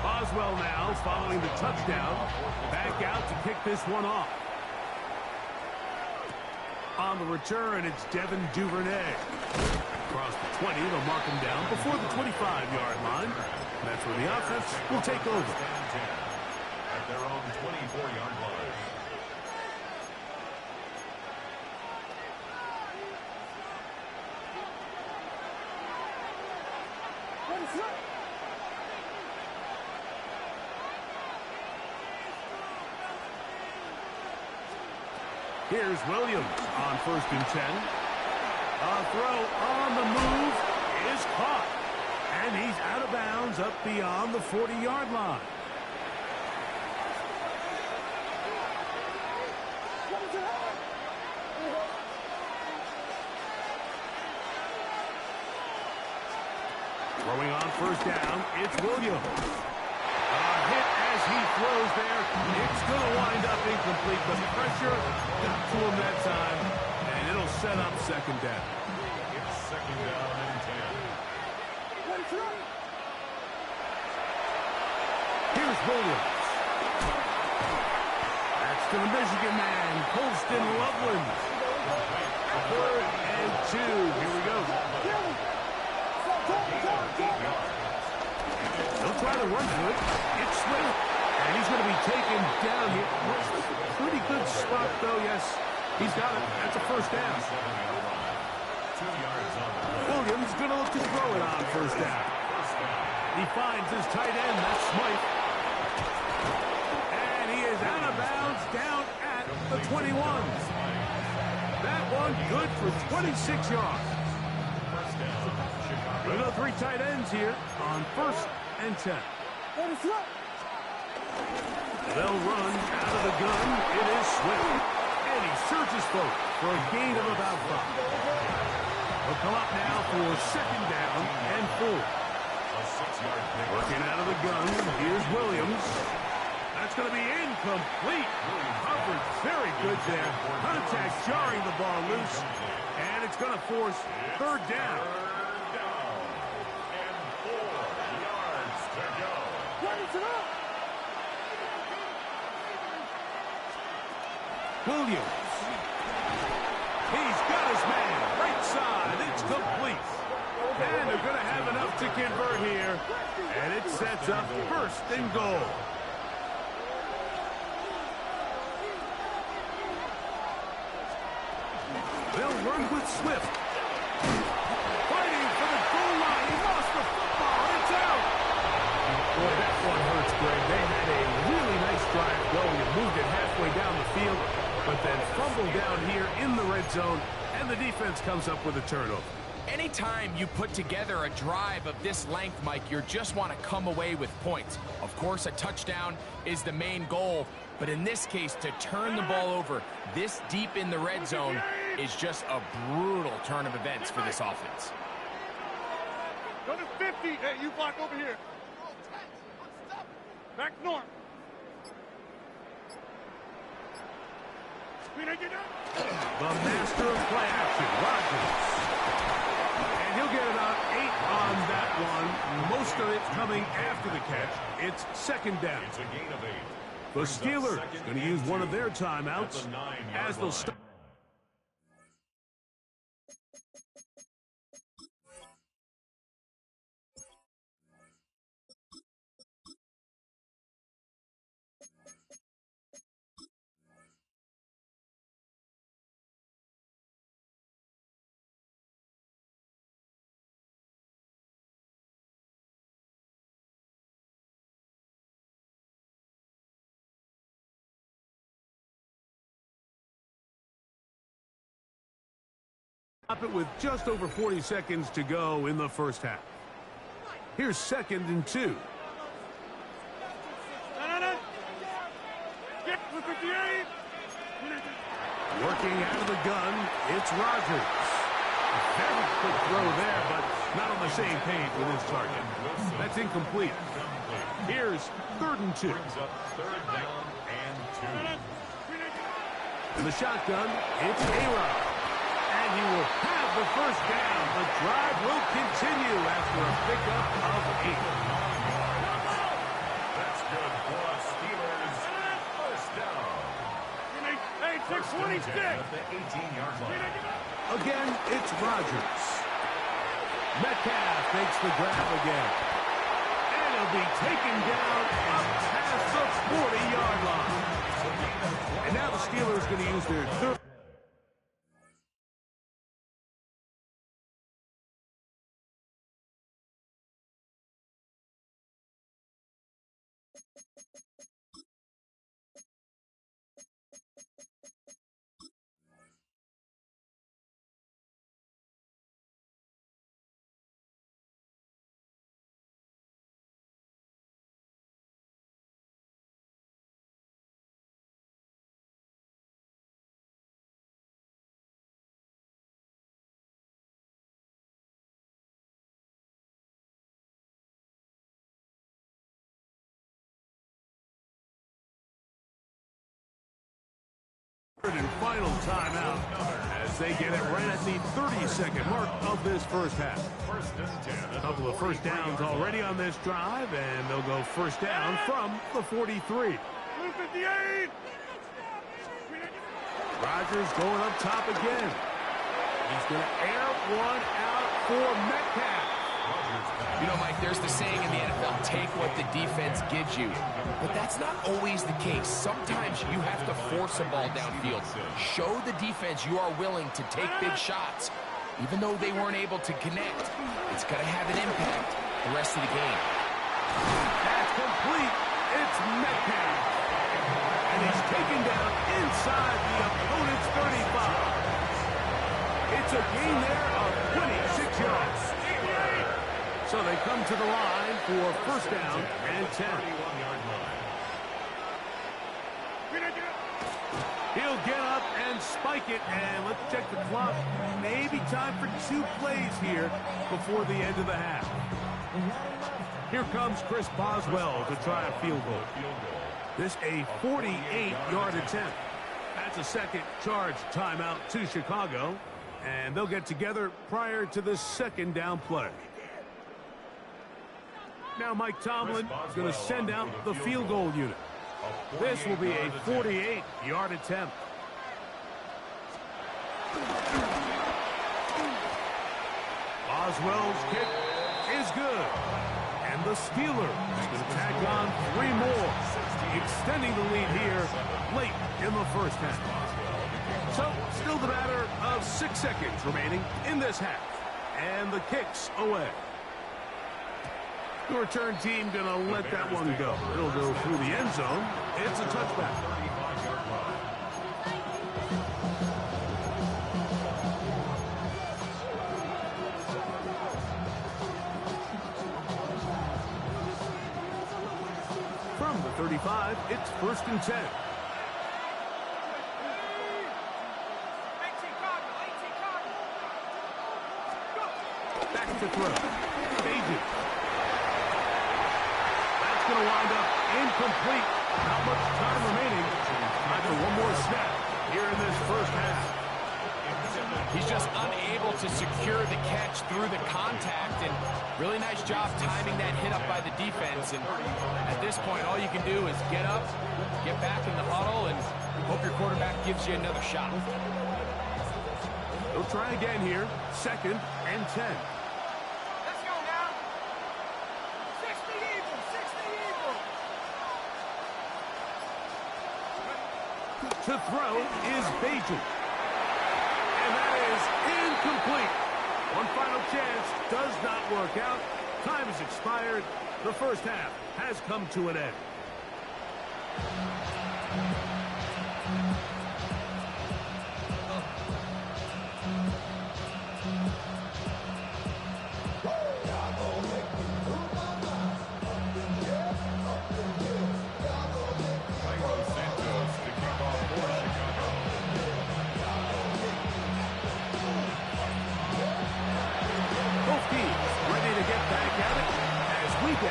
Boswell now following the touchdown. Back out to kick this one off. On the return, it's Devin Duvernay. Across the 20, they'll mark him down before the 25-yard line. That's where the offense will take over. At their own 24-yard line. Here's Williams on 1st and 10. A throw on the move is caught. And he's out of bounds up beyond the 40-yard line. Throwing on 1st down, it's Williams. A hit as he throws there. It's going to wind up incomplete, but pressure got to him that time, and it'll set up 2nd down. It's 2nd down and 10. Here's Williams. That's to the Michigan man, Colston Loveland. 3rd and 2. Here we go. He'll try to run for it. It's Swift. And he's going to be taken down here. Pretty good spot, though, yes. He's got it. That's a 1st down. 2 yards on the play. Williams going to look to throw it on 1st down. He finds his tight end. That's Smythe. And he is out of bounds down at the 21. That one good for 26 yards. We go 3 tight ends here on 1st and 10. They'll run out of the gun. It is Swift. And he surges forward for a gain of about 5. He'll come up now for 2nd down and 4. Working out of the gun. Here's Williams. That's going to be incomplete. Coverage very good there. Contact jarring the ball loose. And it's going to force 3rd down. And 4 yards to go. Williams. He's got his man. Right side. It's complete. And they're going to have enough to convert here. And it sets up 1st and goal. They'll run with Swift. Fighting for the goal line. He lost the football. And it's out. Boy, that one hurts, Greg. They had a really nice drive going and moved it halfway down the field, but then fumbled down here in the red zone, and the defense comes up with a turnover. Anytime you put together a drive of this length, Mike, you just want to come away with points. Of course, a touchdown is the main goal, but in this case, to turn the ball over this deep in the red zone is just a brutal turn of events for this offense. Go to 50. Hey, you block over here. Back north. The master of play action, Rodgers. And he'll get about 8 on that one. Most of it coming after the catch. It's 2nd down. It's a gain of 8. The Steelers going to use one of their timeouts as they'll start. Stop it with just over 40 seconds to go in the first half. Here's 2nd and 2. Get with 58. Working out of the gun, it's Rodgers. A very quick throw there, but not on the same page with his target. That's incomplete. Here's 3rd and 2. Third down and 2. In the shotgun, it's A-Rod. And he will have the first down. The drive will continue after a pickup of 8. That's good for us Steelers. First down. Hey, 626. At the 18-yard line. Again, it's Rodgers. Metcalf makes the grab again. And he'll be taken down up past the 40-yard line. And now the Steelers going to use their third. And final timeout as they get it right at the 30-second mark of this first half. A couple of first downs already on this drive, and they'll go first down from the 43. 58. Rodgers going up top again. He's going to air one out for Metcalf. You know, Mike, there's the saying in the NFL, take what the defense gives you. But that's not always the case. Sometimes you have to force a ball downfield. Show the defense you are willing to take big shots. Even though they weren't able to connect, it's going to have an impact the rest of the game. That's complete. It's Metcalf. And he's taken down inside the opponent's 35. It's a gain there of 26 yards. So they come to the line for first down and 10. He'll get up and spike it, and let's check the clock. Maybe time for 2 plays here before the end of the half. Here comes Chris Boswell to try a field goal. This a 48-yard attempt. That's a second charge timeout to Chicago, and they'll get together prior to the second down play. Now Mike Tomlin is going to send out the field goal unit. This will be a 48-yard attempt. Boswell's kick is good. And the Steelers is going to tack on 3 more, extending the lead here late in the first half. So, still the matter of 6 seconds remaining in this half. And the kick's away. The return team going to let that one go. It'll go through the end zone. It's a touchback. From the 35, it's 1st and 10. Back to throw. Agent. Going to wind up incomplete. Not much time remaining. Time for one more snap here in this first half. He's just unable to secure the catch through the contact, and really nice job timing that hit up by the defense. And at this point, all you can do is get up, get back in the huddle, and hope your quarterback gives you another shot. They'll try again here. 2nd and 10. To throw is Bajan. And that is incomplete. One final chance does not work out. Time has expired. The first half has come to an end.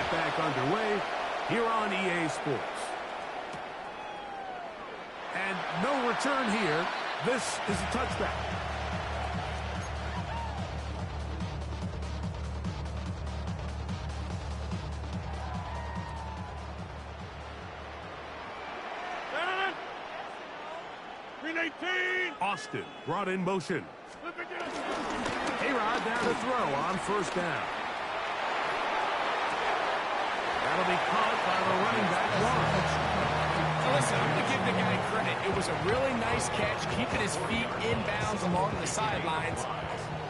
get back underway here on EA Sports. And no return here. This is a touchback. Austin brought in motion. A-Rod down to throw on first down. That'll be caught by the running back, Lawrence. Listen, I'm going to give the guy credit. It was a really nice catch, keeping his feet inbounds along the sidelines.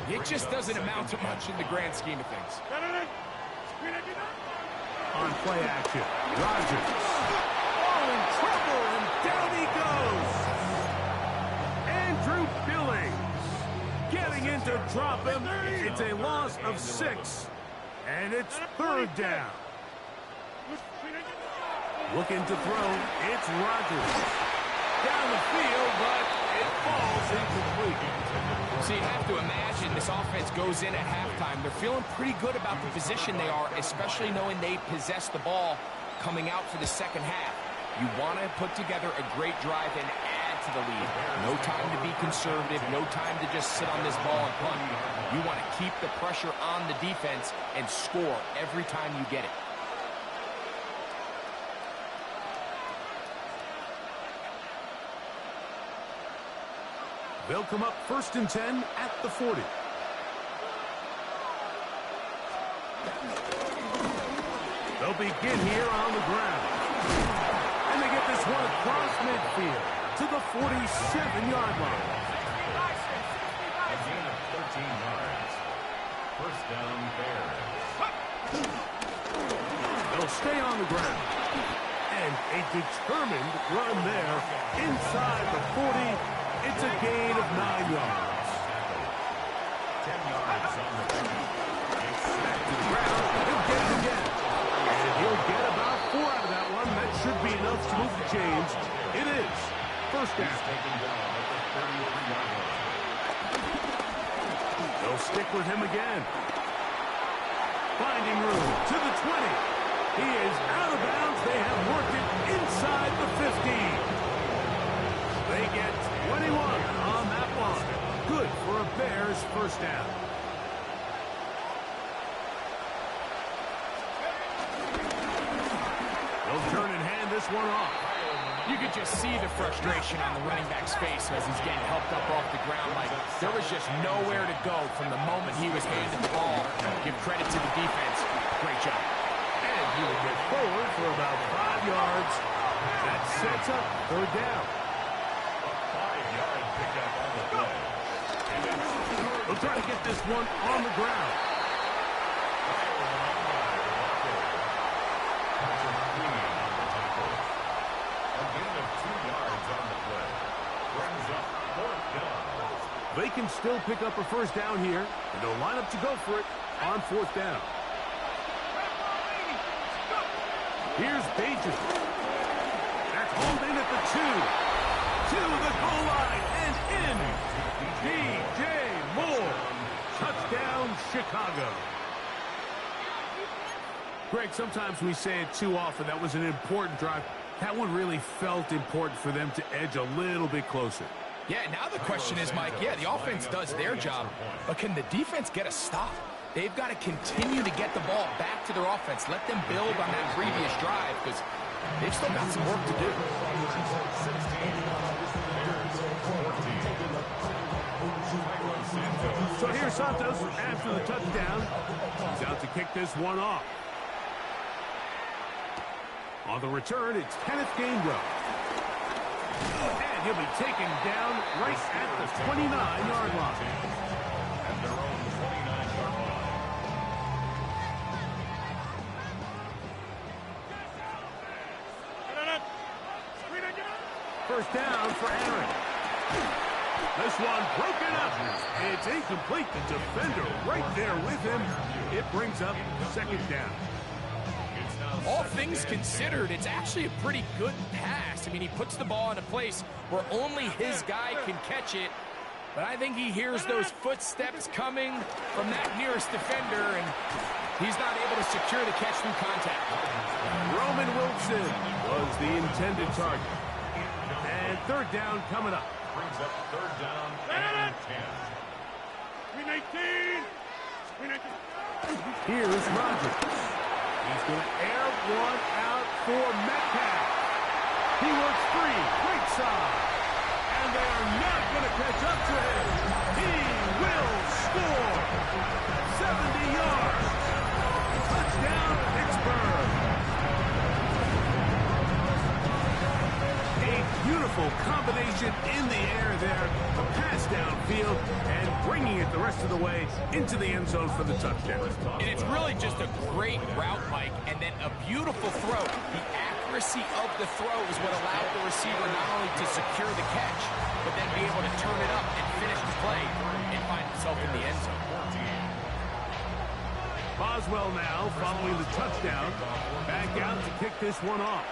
It just doesn't amount to much in the grand scheme of things. On play action, Rodgers. Oh, in trouble, and down he goes. Andrew Billings getting in to drop him. It's a loss of 6, and it's third down. Looking to throw, it's Rodgers. Down the field, but it falls incomplete. So you have to imagine this offense goes in at halftime. They're feeling pretty good about the position they are, especially knowing they possess the ball coming out for the second half. You want to put together a great drive and add to the lead. No time to be conservative, no time to just sit on this ball and punt. You want to keep the pressure on the defense and score every time you get it. They'll come up 1st and 10 at the 40. They'll begin here on the ground. And they get this one across midfield to the 47-yard line. A gain of 13 yards. First down, Bears. They'll stay on the ground. And a determined run there inside the 40. It's a gain of 9 yards. 10 yards on the ground. It's back to the ground. He'll get it again. And he'll get about 4 out of that one. That should be enough to move the chains. It is. First down. He's taken down at the 33-yard line. They'll stick with him again. Finding room to the 20. He is out of bounds. They have worked it inside the 15. They get 21 on that one. Good for a Bears first down. They'll turn and hand this one off. You could just see the frustration on the running back's face as he's getting helped up off the ground. Like there was just nowhere to go from the moment he was handed the ball. Give credit to the defense. Great job. And he will get forward for about 5 yards. That sets up third down. They'll try to get this one on the ground. A gain of 2 yards on the play. Brings up fourth down. They can still pick up a first down here, and they'll line up to go for it on fourth down. Here's Bajan. That's hauled in at the 2. To the goal line and in. DJ Moore. Touchdown, Chicago. Greg, sometimes we say it too often. That was an important drive. That one really felt important for them to edge a little bit closer. Yeah, now the question is, Mike, yeah, the offense does their job, but can the defense get a stop? They've got to continue to get the ball back to their offense. Let them build on that previous drive because they've still got some work to do. So here's Santos after the touchdown. He's out to kick this one off. On the return, it's Kenneth Gainwell. And he'll be taken down right at the 29-yard line. At their own 29-yard line. First down for Aaron. This one broken up. It's incomplete. The defender right there with him. It brings up second down. All things considered, it's actually a pretty good pass. I mean, he puts the ball in a place where only his guy can catch it. But I think he hears those footsteps coming from that nearest defender, and He's not able to secure the catch through contact. Roman Wilson was the intended target. And third down coming up. Brings up third down and 10. Screen 19. Screen 19. Here's Rodgers. He's going to air one out for Metcalf. He works free. Great side. And they are not going to catch up to him. He will score. 70 yards. Touchdown, Pittsburgh. A beautiful combination in the air there. The pass downfield and bringing it the rest of the way into the end zone for the touchdown. And it's really just a great route, Mike, and then a beautiful throw. The accuracy of the throw is what allowed the receiver not only to secure the catch, but then be able to turn it up and finish the play and find himself in the end zone. Boswell now following the touchdown. Back out to kick this one off.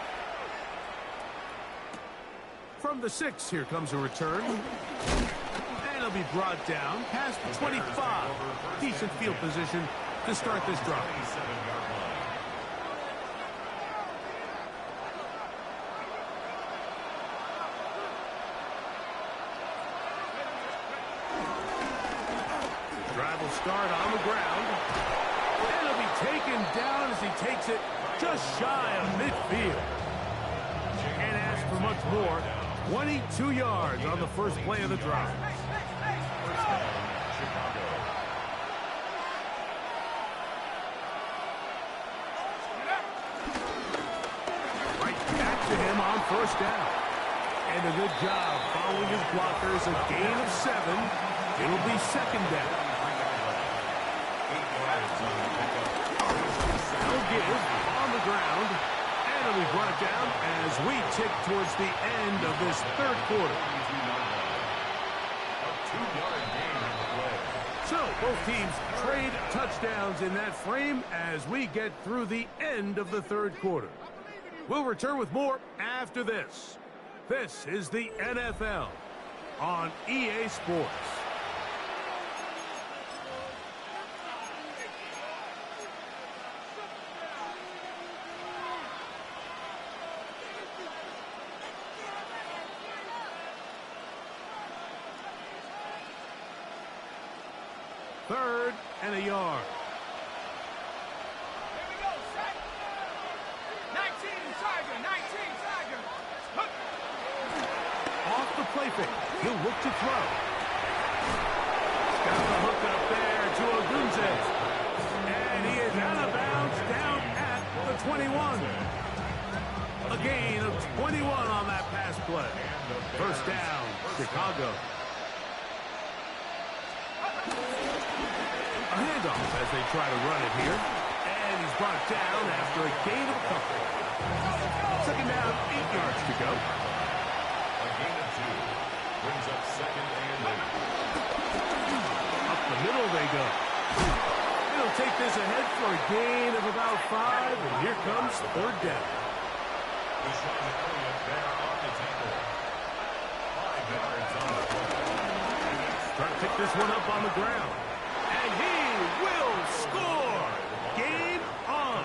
From the 6, here comes a return. And it'll be brought down past the 25. Decent field position to start this drive. The drive will start on the ground. And it'll be taken down as he takes it just shy of midfield. Can't ask for much more. 22 yards on the first play of the drive. Right back to him on first down. And a good job following his blockers. A gain of 7. It'll be second down. No give on the ground. And it'll be brought down as we tick towards the end of this third quarter. So both teams trade touchdowns in that frame as we get through the end of the third quarter. We'll return with more after this. This is the NFL on EA Sports. Third and a yard. Here we go, set. 19, Tiger, 19, Tiger. Hook. Off the play fake. He'll look to throw. Got the hook up there to Odunze. And he is out of bounds down at the 21. A gain of 21 on that pass play. First down, Chicago. A handoff as they try to run it here. And he's brought down after a gain of a couple. Second down, 8 yards to go. A gain of 2. Brings up second and 8. Up the middle they go. They'll take this ahead for a gain of about 5. And here comes third down. Deshaun Elliott there on the tackle. 5 yards on the play. Try to pick this one up on the ground. And he will score. Game on.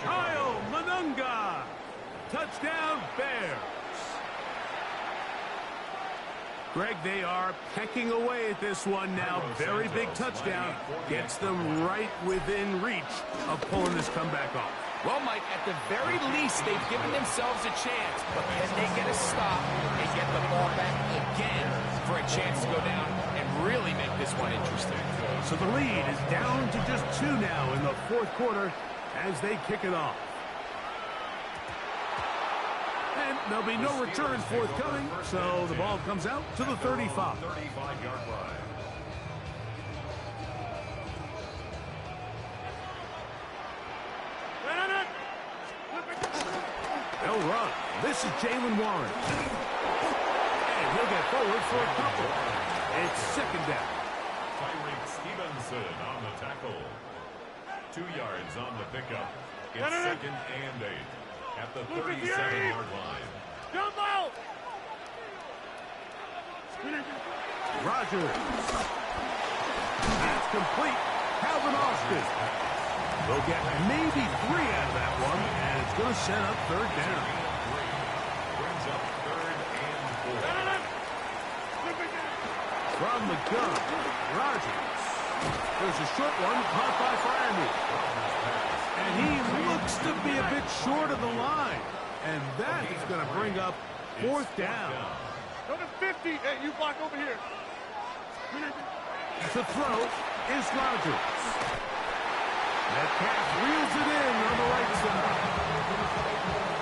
Kyle Manunga. Touchdown, Bears. Greg, they are pecking away at this one now. Very big touchdown. Gets them right within reach of pulling this comeback off. Well, Mike, at the very least, they've given themselves a chance. But can they get a stop and get the ball back again for a chance to go down and really make this one interesting? So the lead is down to just 2 now in the fourth quarter as they kick it off. And there'll be no return forthcoming, so the ball comes out to the 35. 35-yard line. They'll run. This is Jalen Warren. And he'll get forward for a couple. It's second down. Tyreek Stevenson on the tackle. 2 yards on the pickup. It's second and 8 at the 37-yard line. Jump out. Rodgers. That's complete. Calvin Austin. They'll get maybe 3 out of that one, and it's going to set up third down. Brings up 3rd and 4. From the gun, Rodgers. There's a short one caught by Fryermuth. And he looks to be a bit short of the line. And that is going to bring up 4th down. Go to 50. Hey, you block over here. The throw is Rodgers. Metcalf reels it in on the right side.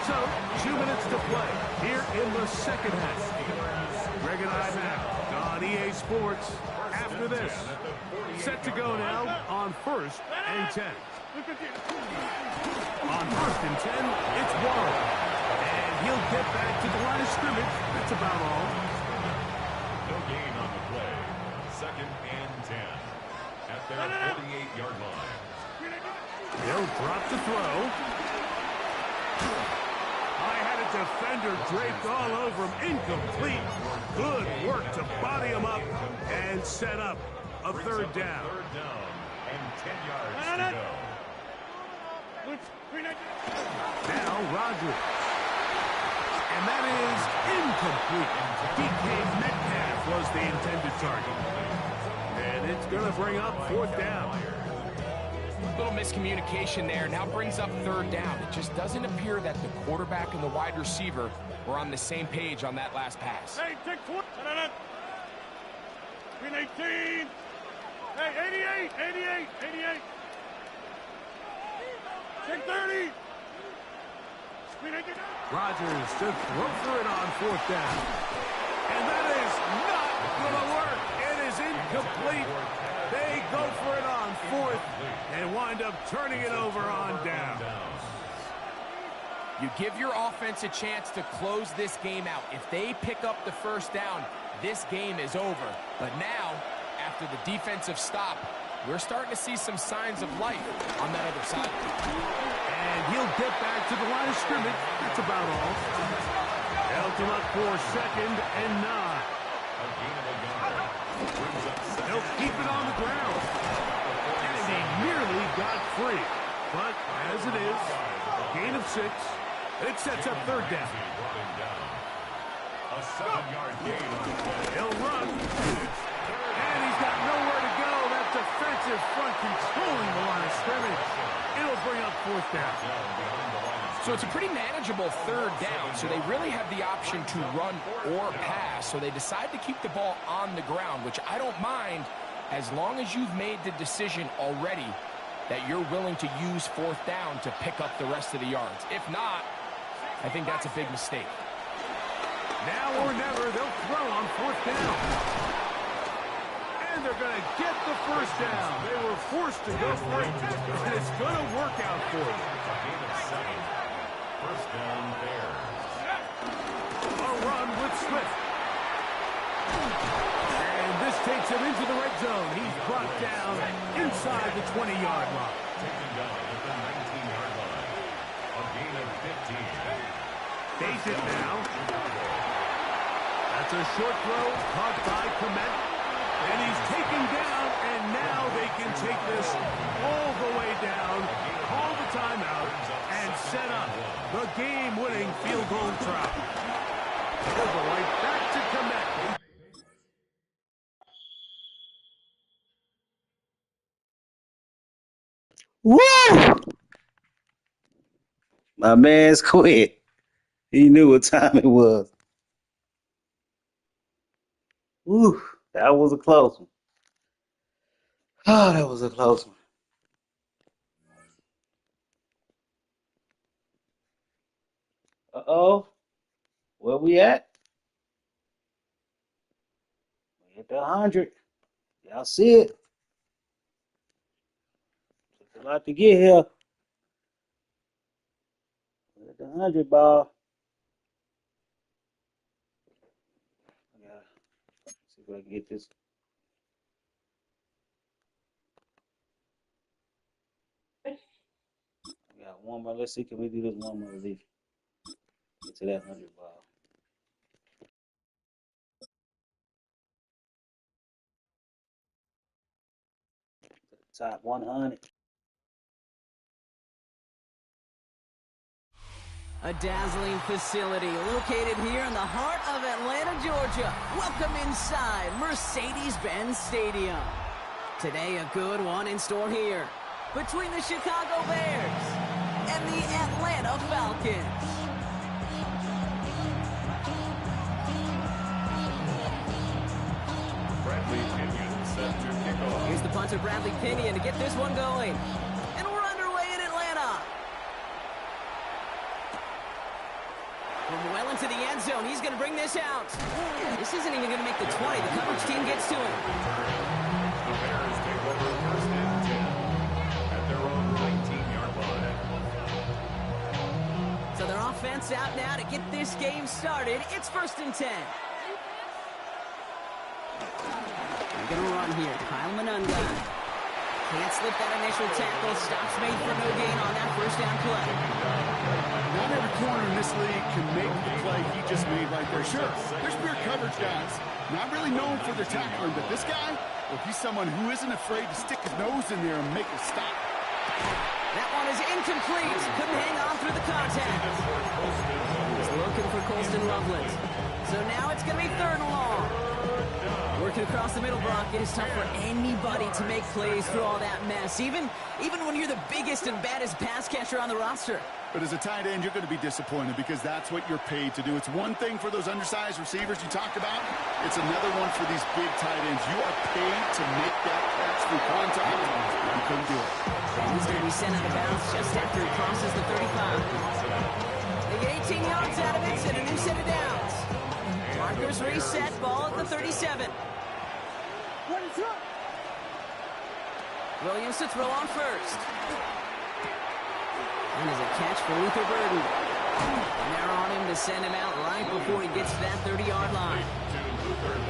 So, 2 minutes to play here in the second half. Greg and I now on EA Sports after this. Set to go now on 1st and 10. On 1st and 10, it's Warren. And he'll get back to the line of scrimmage. That's about all. No gain on the play. 2nd and 10. At their 48-yard line. He'll drop the throw. I had a defender draped all over him. Incomplete. Good work to body him up and set up a 3rd down. 3rd down and 10 yards to go. Now Rodgers. And that is incomplete. DK Metcalf was the intended target. And it's going to bring up 4th down. Little miscommunication there. Now brings up 3rd down. It just doesn't appear that the quarterback and the wide receiver were on the same page on that last pass. Hey, take 4. 18. Hey, 88. Take 30. Rodgers to throw for it on 4th down. And that is not going to work. It is incomplete. They go for it on 4th and wind up turning it over on down. You give your offense a chance to close this game out. If they pick up the 1st down, this game is over. But now, after the defensive stop, we're starting to see some signs of life on that other side. And he'll get back to the line of scrimmage. That's about all. They'll come up for 2nd and 9. They'll keep it on the ground. And he nearly got free. But as it is, gain of 6. It sets up 3rd down. A 7-yard gain on the play. He'll run. And he's got nowhere to go. That defensive front controlling the line of scrimmage. It'll bring up 4th down. So it's a pretty manageable 3rd down, so they really have the option to run or pass, so they decide to keep the ball on the ground, which I don't mind as long as you've made the decision already that you're willing to use 4th down to pick up the rest of the yards. If not, I think that's a big mistake. Now or never, they'll throw on 4th down. And they're going to get the 1st down. They were forced to go for it, and it's going to work out for them. 1st down Bears. A run with Swift. And this takes him into the red zone. He's brought down inside the 20-yard line. Taken down at the 19-yard line. A gain of 15. Face it now. That's a short throw caught by Komet. And he's taken down, and now they can take this all the way down, call the timeout, and set up the game-winning field goal try. Over right back to Komet. Woo! My man's quit. He knew what time it was. Woo! That was a close one. Oh, that was a close one. Uh-oh. Where we at? We at the 100. Y'all see it? Took a lot to get here. We're at the 100 ball. Yeah. See if I can get this. I got one more. Let's see. Can we do this one more relief? Get to that 100 ball. Top 100. A dazzling facility located here in the heart of Atlanta, Georgia. Welcome inside Mercedes-Benz Stadium. Today, a good one in store here between the Chicago Bears and the Atlanta Falcons. Bradley Pinion set to kick off. Here's the punter, Bradley Pinion, to get this one going. And we're underway in Atlanta. From well into the end zone, he's going to bring this out. This isn't even going to make the 20. The coverage team gets to him. The Bears take over first and 10 at their own 19-yard line. So their offense out now to get this game started. It's first and 10. They're going to run here. Kyle Monunga can't slip that initial tackle. Stops made for no gain on that first down play. Not every corner in this league can make the play he just made right there. Sure, there's pure coverage guys. Not really known for their tackling, but this guy, well, he's someone who isn't afraid to stick his nose in there and make a stop. That one is incomplete. Couldn't hang on through the contact. He's looking for Colston Loveland. So now it's going to be third and long. Working across the middle block, it is tough for anybody to make plays through all that mess, even when you're the biggest and baddest pass catcher on the roster. But as a tight end, you're going to be disappointed because that's what you're paid to do. It's one thing for those undersized receivers you talked about. It's another one for these big tight ends. You are paid to make that catch through contact. You couldn't do it. And he's going to be sent out of bounds just after he crosses the 35. They get 18 yards out of it and a new set of downs. Markers reset, ball at the 37. Williams to throw on first. And there's a catch for Luther Burden. And they're on him to send him out right before he gets to that 30-yard line.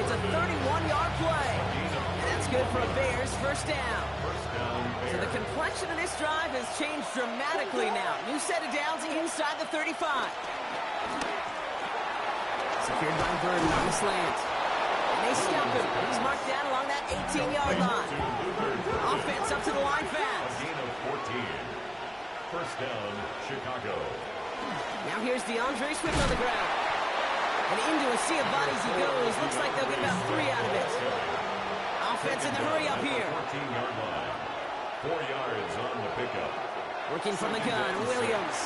It's a 31-yard play. And that's good for a Bears first down. So the complexion of this drive has changed dramatically now. New set of downs inside the 35. Secured by Burden on the slant. And they stop him. He's marked down along that 18-yard line. Offense up to the line fast. Gain of 14. First down, Chicago. Now here's DeAndre Swift on the ground. And into a sea of bodies he goes. Looks like they'll get about 3 out of it. Offense in the hurry up here. 14-yard line. 4 yards on the pickup. Working from the gun, Williams.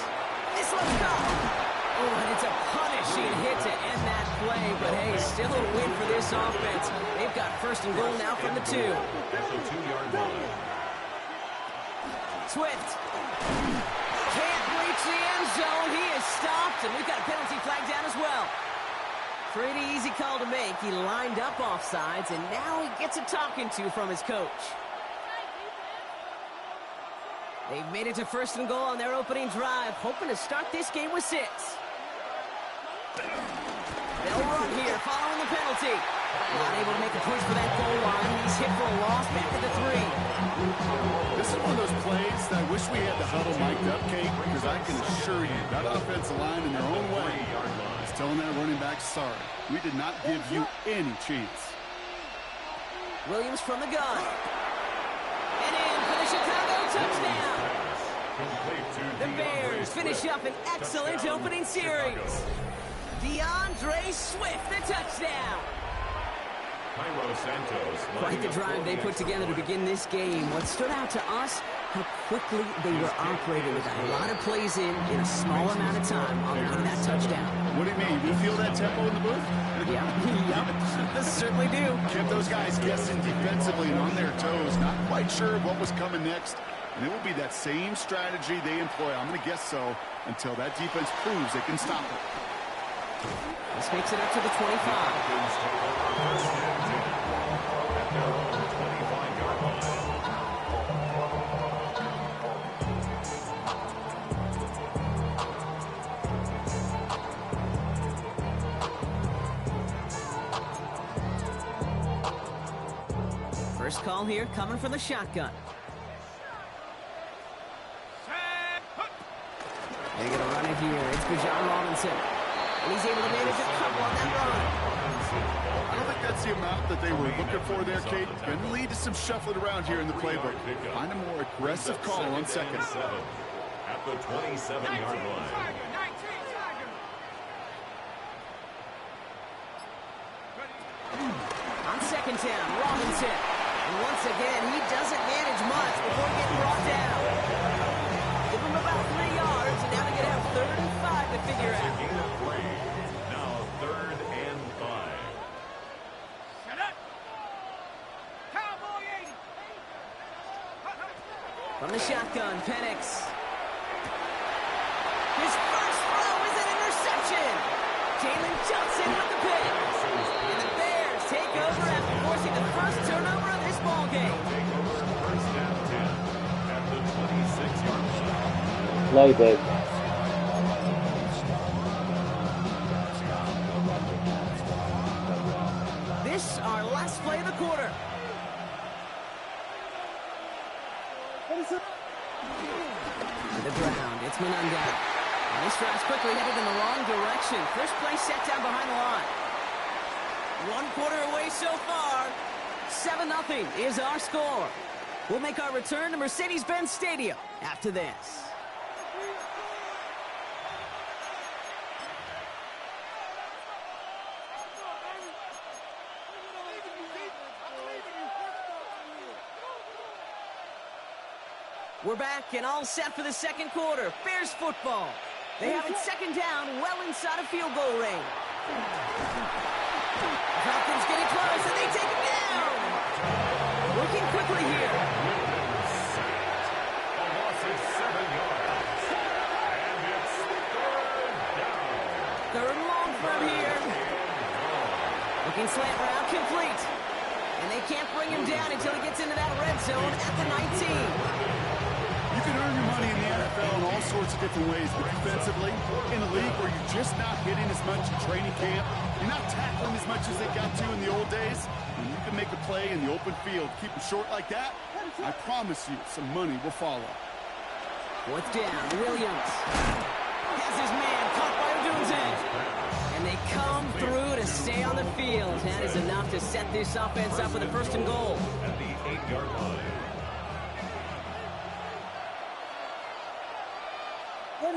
This one's gone. Oh, and it's a punishing hit to end that play. But hey, still a win for this offense. They've got first and goal now from the 2. At the 2-yard line. Swift. Can't reach the end zone. He is stopped, and we've got a penalty flag down as well. Pretty easy call to make. He lined up offsides, and now he gets a talking to from his coach. They've made it to first and goal on their opening drive, hoping to start this game with 6. They'll run here following the penalty. Not able to make a push for that goal line. He's hit for a loss back at the 3. This is one of those plays that I wish we had the huddle mic'd up, Kate, because I can assure you that offensive line in their own way is telling that running back, sorry, we did not give you any chance. Williams from the gun. And in for the Chicago touchdown. The Bears finish up an excellent opening series. DeAndre Swift, the touchdown. Quite the drive they put together to begin this game. What stood out to us, how quickly they were operating. They got a lot of plays in a small amount of time on getting that touchdown. What do you mean? You feel that tempo in the booth? Yeah, certainly do. Kept those guys guessing defensively and on their toes, not quite sure what was coming next. And it will be that same strategy they employ, I'm going to guess so, until that defense proves they can stop it. This makes it up to the 25. First call here coming from the shotgun. They're going to run it here. It's Bijan Robinson. And he's able to manage a couple on that run. I don't think that's the amount that they were looking for there, Kate. Going to lead to some shuffling around here in the playbook. Find a more aggressive call on second. At the 27-yard line. second down. Robinson. And once again, he doesn't manage much before getting brought down. Give him about 3 yards, and now they're going to have 35 to figure out. Now 3rd and 5. Shut up. Cowboy 80. From the shotgun, Penix. His first throw is an interception. Jalen Johnson with the pick. And the Bears take over after forcing the first turnover of this ball game. First down 10 at the 26-yard line. Play, baby. This our last play of the quarter. To the ground, it's Monanga. And this drive's quickly headed in the wrong direction. First play set down behind the line. 1 quarter away so far. 7-0 is our score. We'll make our return to Mercedes-Benz Stadium after this. We're back and all set for the second quarter. Bears football. They have it second down, well inside of field goal range. Falcons getting close, and they take it down. Working quickly here. A loss of 7 yards. And it's 3rd down. 3rd and long from here. Looking slant route complete. And they can't bring him down until he gets into that red zone at the 19. You can earn your money in the NFL in all sorts of different ways, but defensively, in a league where you're just not hitting as much in training camp, you're not tackling as much as they got to in the old days, when you can make a play in the open field, keep it short like that, I promise you some money will follow. 4th down, Williams. Has his man caught by Odunze. And they come through to stay on the field. That is enough to set this offense up with a 1st and goal. At the 8-yard line. One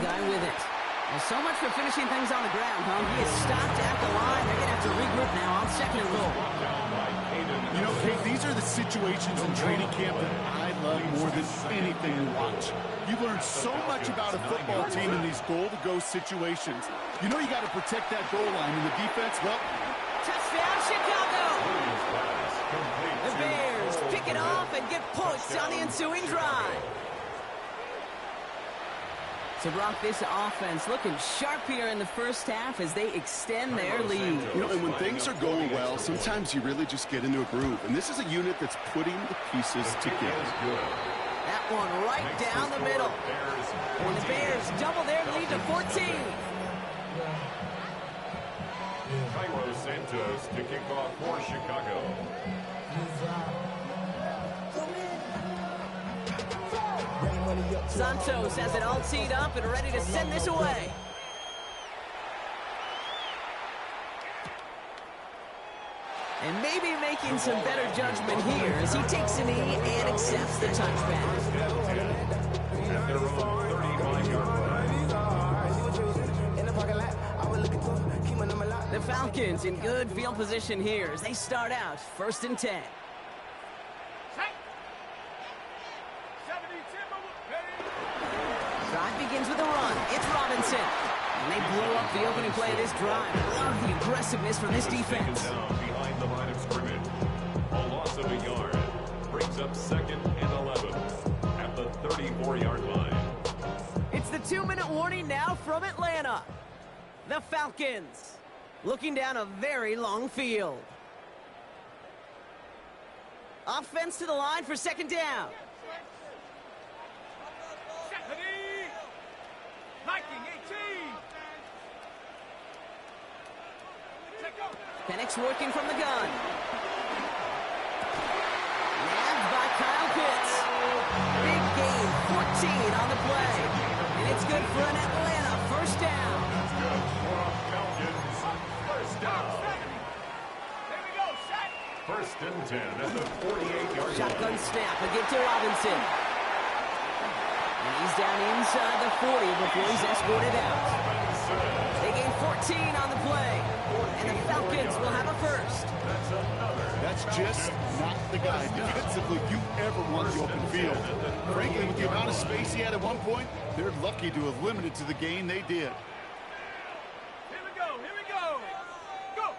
guy with it. Well, so much for finishing things on the ground, huh? He is stopped at the line. They're going to have to regroup now on 2nd and goal. You know, Kate, these are the situations in training camp that I love more than anything to watch. You learn so much about a football team in these goal-to-go situations. You know you got to protect that goal line in the defense. Well, touchdown, Chicago! The Bears pick it off and get points on the ensuing drive. So, Brock, this offense looking sharp here in the first half as they extend their lead. You know, and when things are going well, sometimes you really just get into a groove. And this is a unit that's putting the pieces together. That one right down the middle. And the Bears double their lead to 14. Cairo Santos to kick off for Chicago. Santos has it all teed up and ready to send this away. And maybe making some better judgment here as he takes a knee and accepts the touchback. At their own 35-yard line. The Falcons in good field position here as they start out 1st and 10. Drive begins with a run. It's Robinson. And they blow up the opening play of this drive. Love the aggressiveness from this defense. Down behind the line of scrimmage. A loss of a yard. Brings up 2nd and 11 at the 34-yard line. It's the 2-minute warning now from Atlanta. The Falcons looking down a very long field. Offense to the line for 2nd down. Penix working from the gun. Nabbed by Kyle Pitts. Big gain, 14 on the play. And it's good for an Atlanta 1st down. First down. There we go, set. 1st and 10 at the 48-yard line. Shotgun snap, a give to Robinson. And he's down inside the 40 before he's escorted out. They They gain 14 on the play. And the Falcons will have a first. That's just not the guy defensively you ever want the open field. Frankly, with the amount of space he had at one point, they're lucky to have limited to the gain they did. Here we go. Here we go. Go.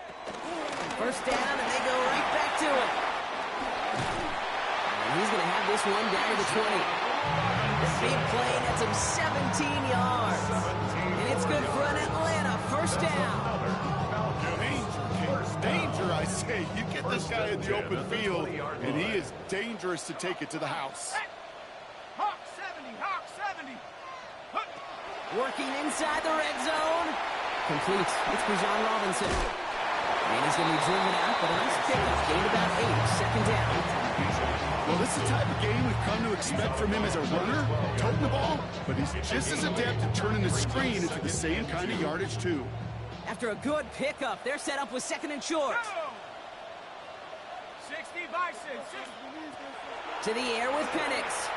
First down, and they go right back to it. And he's going to have this one down to the 20. The big play nets him 17 yards. And it's good for an Atlanta first down. Danger, I say. You get this guy in the open field, and he is dangerous to take it to the house. Hawk 70. Hawk 70. Working inside the red zone. Complete. It's Bijan Robinson. And he's going to be driven out, but a nice pickup. Gained about 8. Second down. Well, this is the type of game we've come to expect from him as a runner, toting the ball, but he's just as adept at turning the screen into the same kind of yardage, too. After a good pickup, they're set up with second and short. 60 Bison. To the air with Penix.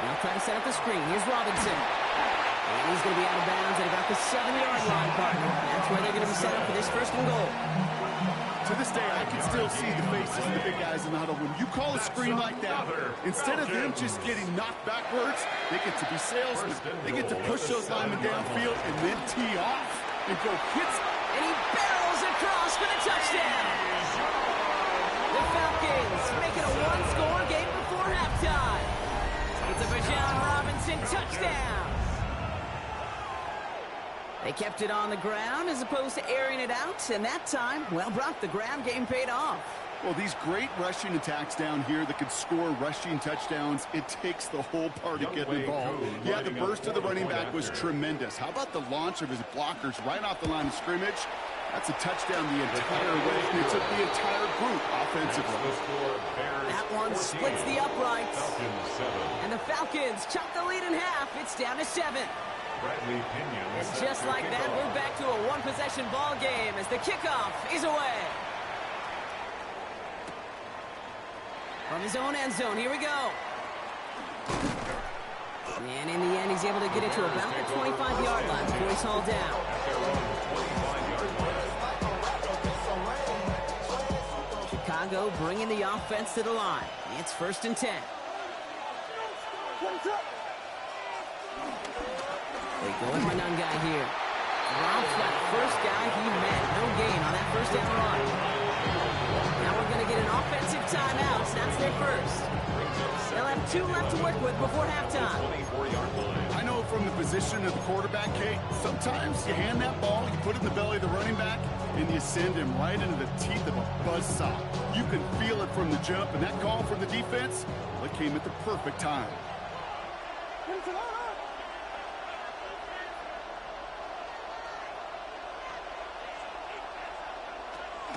Now trying to set up the screen. Here's Robinson. And he's going to be out of bounds at about the 7-yard line, partner. That's where they're going to be set up for this first and goal. To this day, I can still see the faces of the big guys in the huddle. When you call a screen like that, instead of them just getting knocked backwards, they get to be salesmen. They get to push those linemen downfield and then tee off and go hits. And he barrels across for the touchdown. The Falcons make it a one-score game before halftime. It's a Bijan Robinson touchdown. They kept it on the ground as opposed to airing it out, and that time, well, Brock, the ground game paid off. Well, these great rushing attacks down here that could score rushing touchdowns, it takes the whole party getting involved. Yeah, the burst of the running back was tremendous. How about the launch of his blockers right off the line of scrimmage? That's a touchdown the entire way, and it took the entire group offensively. That one splits the uprights. And the Falcons chop the lead in half. It's down to 7. And just like that, we're back to a one-possession ball game as the kickoff is away. From his own end zone, here we go. And in the end, he's able to get it to about the 25-yard line before he's hauled down. Chicago bringing the offense to the line. It's 1st and 10. They go with Monangai here. Drops that first guy he met. No gain on that first down run. Now we're going to get an offensive timeout. That's their first. They'll have 2 left to work with before halftime. I know from the position of the quarterback, Kate, sometimes you hand that ball, you put it in the belly of the running back, and you send him right into the teeth of a buzzsaw. You can feel it from the jump, and that call from the defense, well, it came at the perfect time.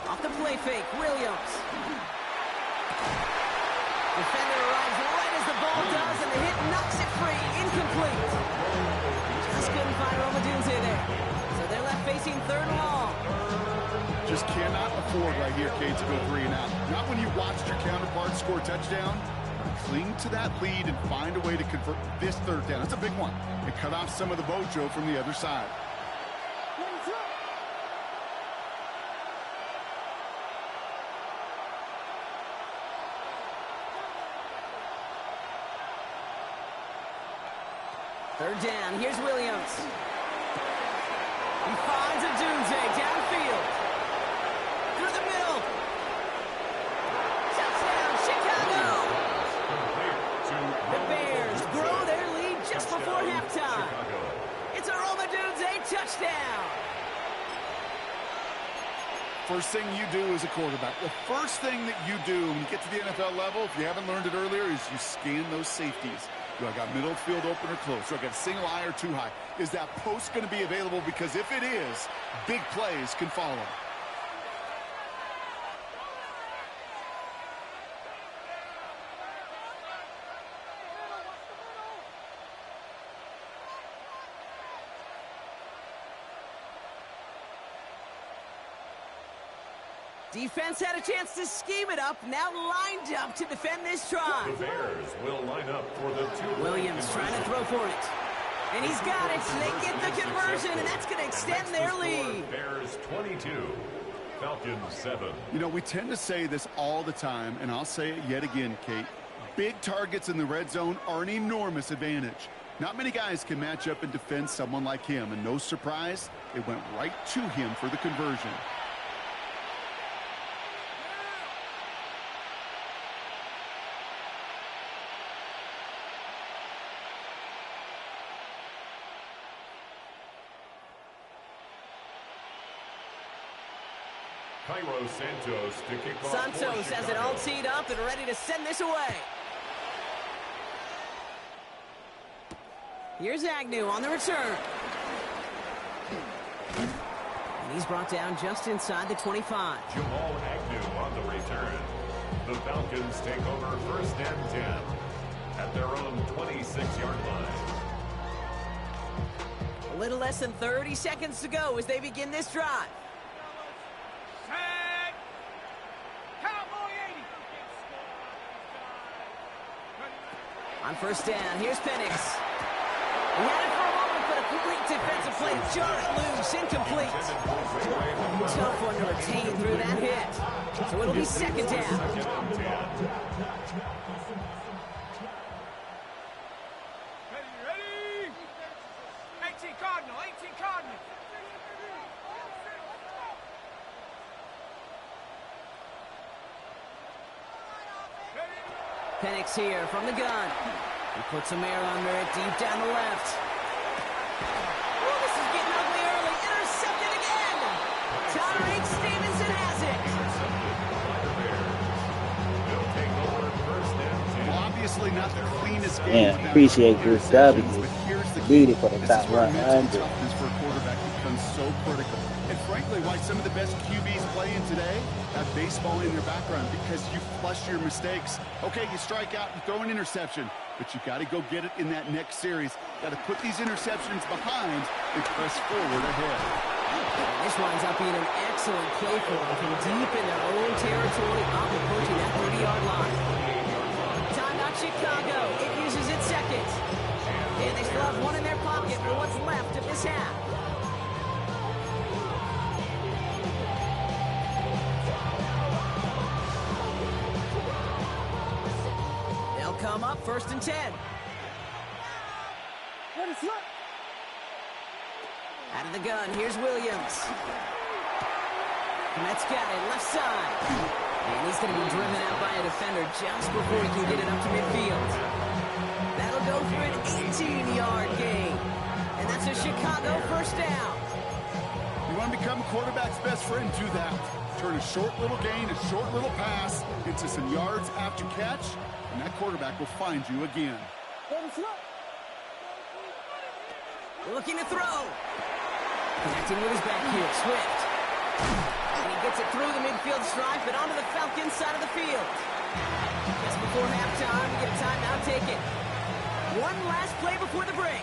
Off the play fake, Williams. Defender arrives right as the ball does, and the hit knocks it free. Incomplete. Just couldn't find Romadunze there. So they're left facing 3rd and long. Just cannot afford right here, Kate, to go 3 and out. Not when you watched your counterpart score a touchdown. Cling to that lead and find a way to convert this 3rd down. That's a big one. And cut off some of the mojo from the other side. Third down, here's Williams. He finds Odunze downfield. Through the middle. Touchdown, Chicago! The Bears grow their lead just before halftime. It's a Romadunze touchdown. First thing you do as a quarterback, the first thing that you do when you get to the NFL level, if you haven't learned it earlier, is you scan those safeties. Do I got middle field open or close? Do I got single high or too high? Is that post going to be available? Because if it is, big plays can follow. Defense had a chance to scheme it up, now lined up to defend this try. The Bears will line up for the 2. Williams trying to throw for it. And he's got it. They get the conversion, and that's going to extend their lead. Bears 22, Falcons 7. You know, we tend to say this all the time, and I'll say it yet again, Kate. Big targets in the red zone are an enormous advantage. Not many guys can match up and defend someone like him, and no surprise, it went right to him for the conversion. Santos to kick off. Santos has it all teed up and ready to send this away. Here's Agnew on the return. And he's brought down just inside the 25. Jamal Agnew on the return. The Falcons take over 1st and 10 at their own 26-yard line. A little less than 30 seconds to go as they begin this drive. On 1st down, here's Penix. He had it for a moment, but a complete defensive play to jar it loose, incomplete. Tough one to retain through that hit. So it'll be 2nd down. Ready? 18 Cardinal, 18 Cardinal. Penix here from the gun. He puts some air under it deep down the left. Oh, this is getting ugly early. Intercepted again. Tyreek Stevenson has it. Well, obviously not the cleanest game. Man, appreciate your W. But here's the Need it for the This top is where mental 100. toughness for a quarterback becomes so critical. And frankly, why some of the best QBs playing today have baseball in their background, because you flush your mistakes. Okay, you strike out and throw an interception, but you got to go get it in that next series. Got to put these interceptions behind and press forward ahead. This winds up being an excellent play for them from deep in their own territory, up approaching that 30-yard line. Timeout Chicago. It uses its 2nd. And they still have one in their pocket for what's left of this half. They'll come up 1st and 10. Out of the gun, here's Williams. Met's got it, left side. And he's going to be driven out by a defender just before he can get it up to midfield. That'll go for an 18-yard gain. And that's a Chicago 1st down. You want to become quarterback's best friend? Do that. Turn a short little gain, a short little pass into some yards after catch, and that quarterback will find you again. Looking to throw. Connecting with his back heel, Swift. And he gets it through the midfield stripe and onto the Falcons side of the field. Just before halftime, we get a timeout taken. One last play before the break.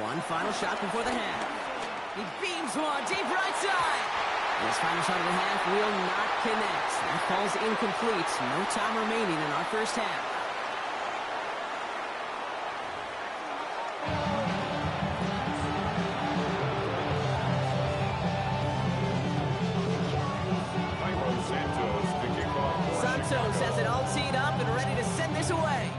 One final shot before the half. He beams one deep right side. This final shot of the half will not connect. That falls incomplete. No time remaining in our 1st half. Santos has it all teed up and ready to send this away.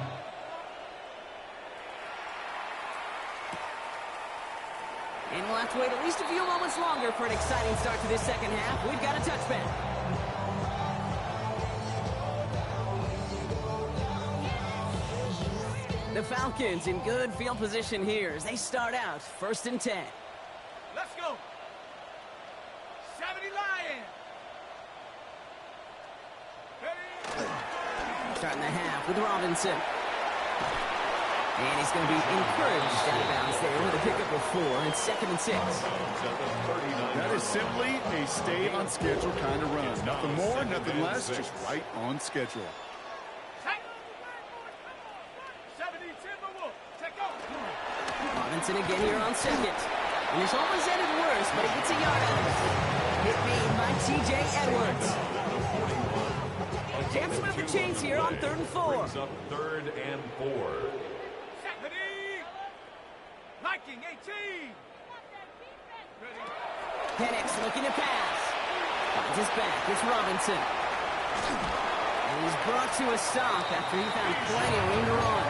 And we'll have to wait at least a few moments longer for an exciting start to this 2nd half. We've got a touchback. The Falcons in good field position here as they start out 1st and 10. Let's go. 70 Lions. Starting the half with Robinson. And he's going to be encouraged out of bounds there with a pickup of 4 and 2nd and 6. That is simply a stay on schedule kind of run. Nothing more, nothing less, just right on schedule. 70 Timberwolves. Take over. Robinson again here on 2nd. And this almost ended worse, but he gets a yard out of it. Hit made by T.J. Edwards. Stamps him at the chains here on 3rd and 4. Brings up 3rd and 4. Liking 18. Penix looking to pass. Finds his back. It's Robinson. And he's brought to a stop after he found plenty of room to run.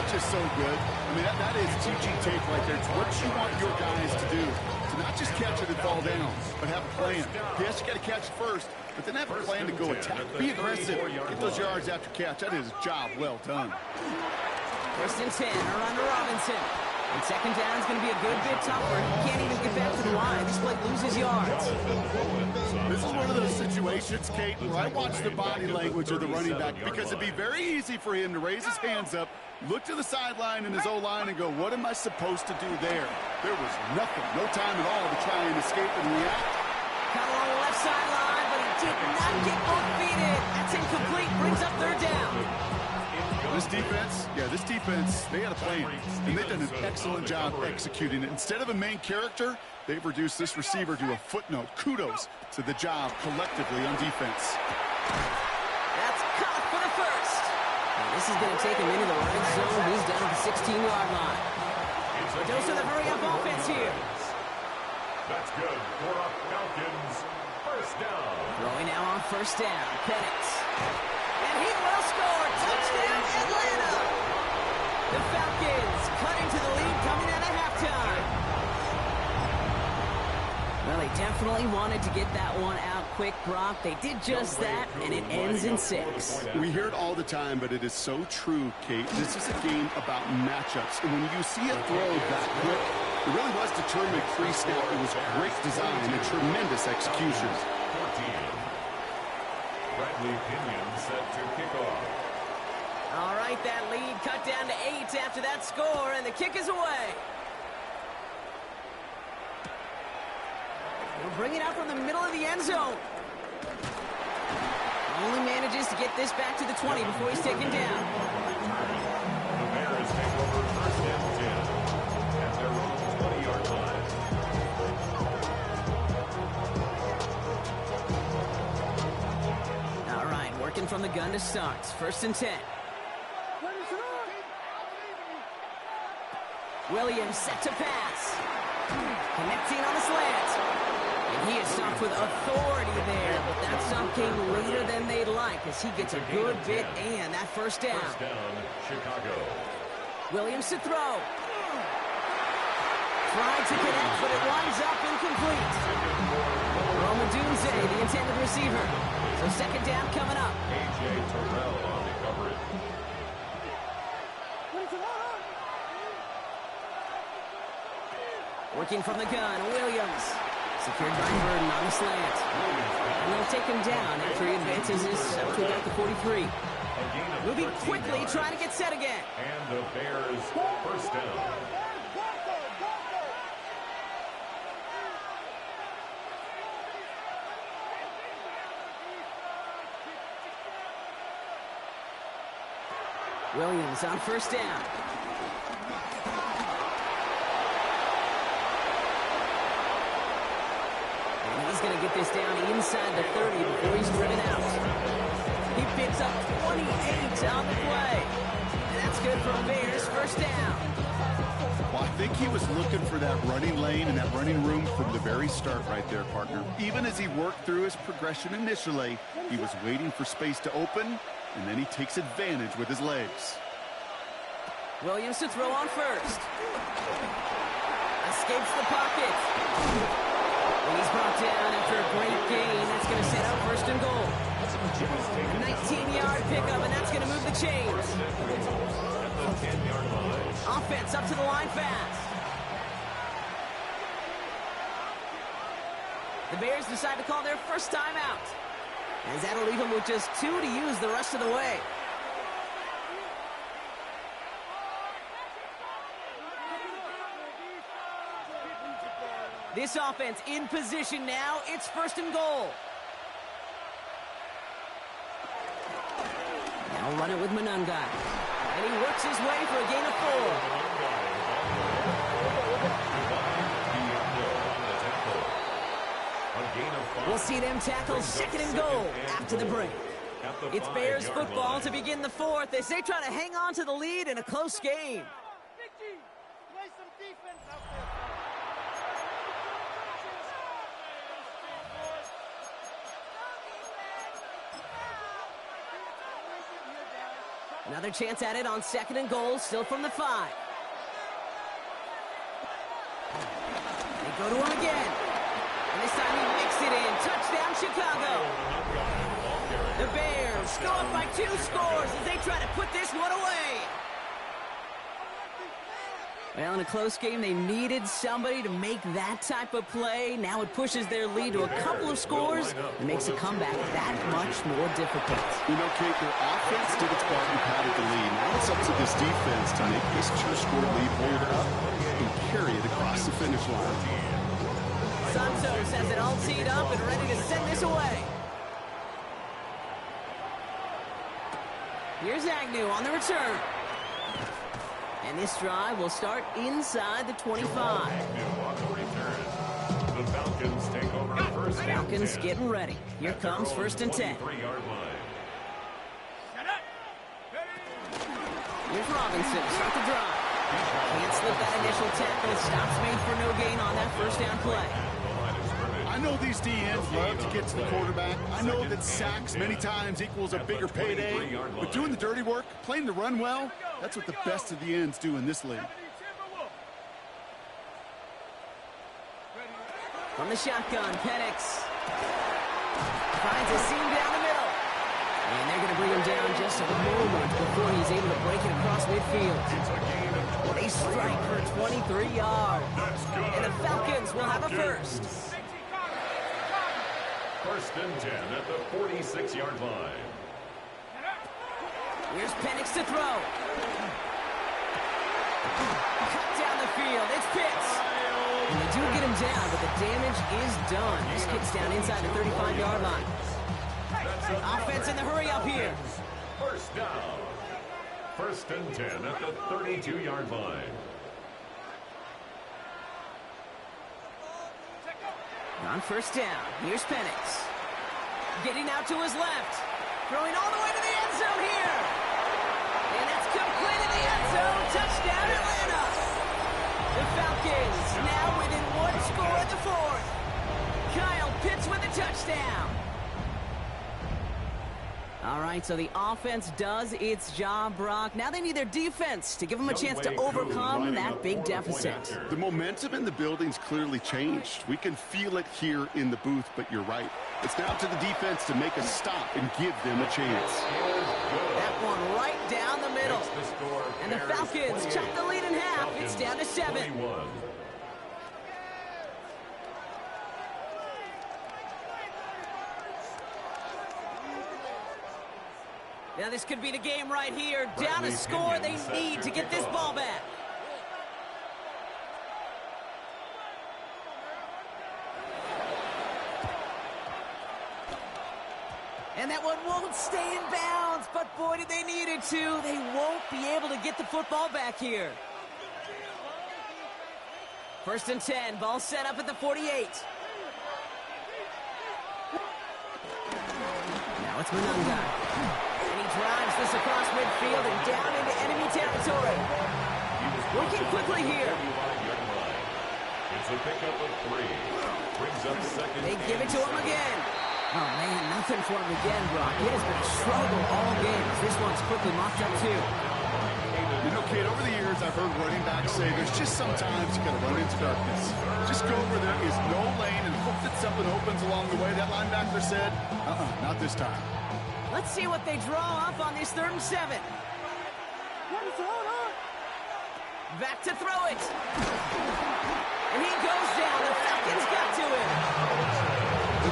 That's just so good. I mean, that is TG tape right there. It's what you want your guys to do. To not just catch it and fall down, but have a plan. Yes, you got to catch it first, but then have a plan to go attack. Be aggressive. Get those yards after catch. That is a job well done. 1st and 10, around to Robinson. And 2nd down is going to be a good bit tougher. He can't even get back to the line. This play loses yards. This is one of those situations, Kate, where I watch the body language of the running back because it'd be very easy for him to raise his hands up, look to the sideline in his O-line and go, what am I supposed to do there? There was nothing, no time at all to try and escape and react. Caught along the left sideline, but he did not get both feet in. That's incomplete, brings up 3rd down. This defense, they had a plan, and they've done an excellent job executing it. Instead of a main character, they've reduced this receiver to a footnote. Kudos to the job collectively on defense. That's caught for the 1st. And this is going to take him into the red zone. He's down at the 16-yard line. So dose of the hurry-up offense here. That's good for a Falcons 1st down. Throwing now on 1st down. Penix. And he will score. Touchdown, Atlanta. The Falcons cutting to the lead coming out of halftime. Well, they definitely wanted to get that one out quick, Brock. They did just that, and it ends in 6. We hear it all the time, but it is so true, Kate. This is a game about matchups. And when you see a throw that quick, it really was determined pre-snap. It was great design and tremendous execution. 14. Bradley Pinion set to kick off. All right, that lead cut down to 8 after that score, and the kick is away. We'll bring it out from the middle of the end zone. Only manages to get this back to the 20 before he's taken down. The Bears take over 1st and 10 at their own 20-yard line. All right, working from the gun to start. 1st and 10. Williams set to pass. Connecting on the slant. And he is stopped with authority there, but that stop came later than they'd like as he gets a good bit and that 1st down. 1st down, Chicago. Williams to throw. Tried to connect, but it winds up incomplete. Roman Dunze, the intended receiver. So 2nd down coming up. A.J. Terrell on the coverage. Working from the gun, Williams. Secured by Burden on the slant. And they'll take him down after he advances this up to about the 43. Moving quickly, trying to get set again. And the Bears 1st down. Williams on 1st down. He's going to get this down inside the 30 before he's driven out. He picks up 28 on the play. And that's good for the Bears. 1st down. Well, I think he was looking for that running lane and that running room from the very start right there, partner. Even as he worked through his progression initially, he was waiting for space to open, and then he takes advantage with his legs. Williams to throw on 1st. Escapes the pocket. And he's brought down after a great gain. That's going to set up 1st and goal. A 19-yard pickup, and that's going to move the chains. Offense up to the line fast. The Bears decide to call their 1st timeout. As that'll leave them with just 2 to use the rest of the way. This offense in position now. It's 1st and goal. Now run it with Monangai. And he works his way for a gain of 4. We'll see them tackle 2nd and goal after the break. It's Bears football to begin the fourth as they try to hang on to the lead in a close game. Another chance at it on 2nd and goal, still from the 5. They go to him again. And this time he makes it in. Touchdown, Chicago. The Bears go up by 2 scores as they try to put this one away. Well, in a close game, they needed somebody to make that type of play. Now it pushes their lead to a couple of scores and makes a comeback that much more difficult. You know, Kate, their offense did its part and padded the lead. Now it's up to this defense to make this 2-score lead hold up and carry it across the finish line. Santos has it all teed up and ready to send this away. Here's Agnew on the return. And this drive will start inside the 25. The Falcons take over first. Falcons getting ready. Here comes 1st and 10. Here's Robinson to start the drive. Can't slip that initial tackle. Stops made for no gain on that 1st down play. I know these DNs love to get to the quarterback. I know that sacks many times equals a bigger payday. But doing the dirty work, playing the run well, that's what the best of the ends do in this league. From the shotgun, Penix finds a seam down the middle. And they're going to bring him down just a moment before he's able to break it across midfield. They strike for 23 yards. And the Falcons will have a first. 1st and 10 at the 46-yard line. Here's Penix to throw. Cut down the field. It's Pitts. And they do get him down, but the damage is done. This kid's down inside the 35-yard line. Offense in the hurry up here. First down. 1st and 10 at the 32-yard line. On 1st down, here's Penix. Getting out to his left. Throwing all the way to the end zone here. And that's complete in the end zone. Touchdown, Atlanta. The Falcons now within 1 score in the 4th. Kyle Pitts with a touchdown. All right, so the offense does its job, Brock. Now they need their defense to give them a chance to overcome that big deficit. The momentum in the building's clearly changed. We can feel it here in the booth, but you're right. It's now to the defense to make a stop and give them a chance. That one right down the middle. And the Falcons chop the lead in half. It's down to 7. Now this could be the game right here. Down a score, they need to get this ball back. And that one won't stay in bounds, but boy, did they need it to. They won't be able to get the football back here. 1st and 10, ball set up at the 48. Now it's Monunga. Drives this across midfield and down into enemy territory. Working quickly here. It's a pickup of 3. Brings up 2nd. They give it to him again. Oh, man, nothing for him again, Brock. It has been a struggle all game. This one's quickly mopped up, too. You know, Kate, over the years, I've heard running backs say there's just sometimes you got to run into darkness. Just go where there is no lane and hope that something opens along the way. That linebacker said, not this time. Let's see what they draw up on this 3rd and 7. Back to throw it. And he goes down. The Falcons got to him.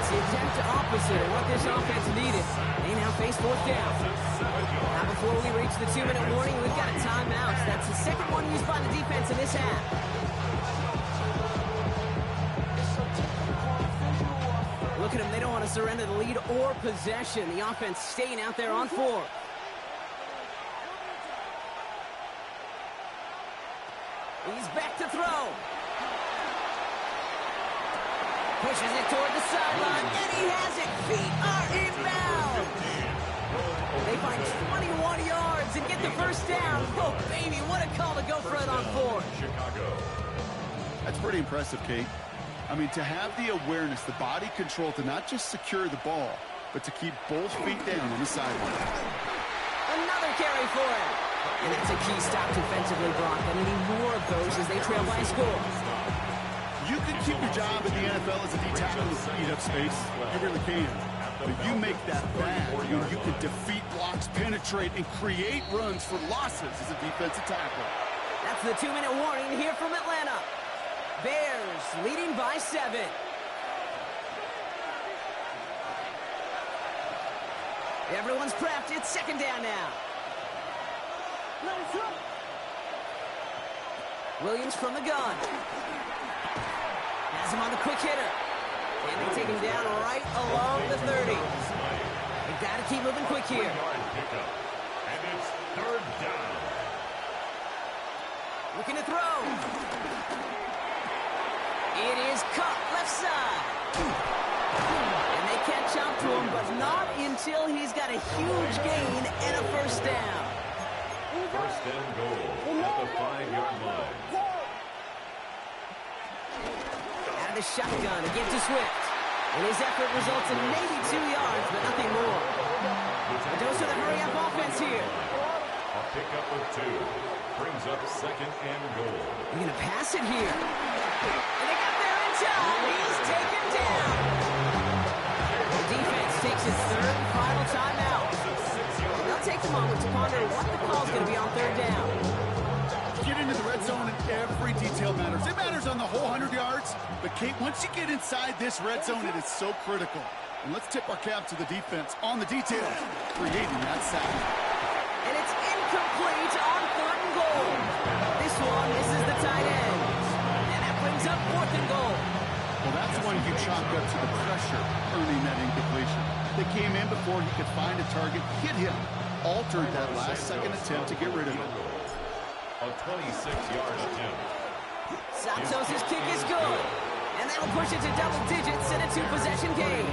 It's the exact opposite of what this offense needed. They now face 4th down. Now before we reach the 2-minute warning, we've got a timeout. That's the 2nd one used by the defense in this half. Look at them. They don't want to surrender the lead or possession. The offense staying out there on 4. He's back to throw. Pushes it toward the sideline, and he has it. Feet are inbound. They find 21 yards and get the first down. Oh, baby, what a call to go for it on 4. Chicago. That's pretty impressive, Kate. I mean, to have the awareness, the body control to not just secure the ball, but to keep both feet down on the sideline. Another carry for him. And that's a key stop defensively, Brock. They need more of those as they trail by a score. You can keep your job in the NFL as a D-tackle with speed up space. You really can. But you make that bad. You can defeat blocks, penetrate, and create runs for losses as a defensive tackle. That's the 2-minute warning here from Atlanta. Bears leading by 7. Everyone's prepped. It's second down now. Williams from the gun. Has him on the quick hitter. And they take him down right along the 30. They've got to keep moving quick here. And it's third down. Looking to throw. It is caught left side. And they catch up to him, but not until he's got a huge gain and a first down. First and goal at the 5-yard line. Out of the shotgun, a give to Swift. And his effort results in maybe 2 yards, but nothing more. A dose of the hurry-up offense here. A pickup of 2. Brings up second and goal. They're going to pass it here. And they got there in time. He's taken down. The defense takes its third and final timeout. They'll take a moment to ponder what the call's going to be on third down. Get into the red zone and every detail matters. It matters on the whole 100 yards. But, Kate, once you get inside this red zone, it is so critical. And let's tip our cap to the defense on the details, creating that sack. And it's incomplete on 3rd and goal. This one misses the tight end. And that brings up 4th and goal. Well, that's one you chalk up to the pressure, earning that incompletion. They came in before he could find a target, hit him, altered that last-second attempt to get rid of it. A 26-yard attempt. Santos' kick is good. And that'll push it to double digits and a 2-possession game.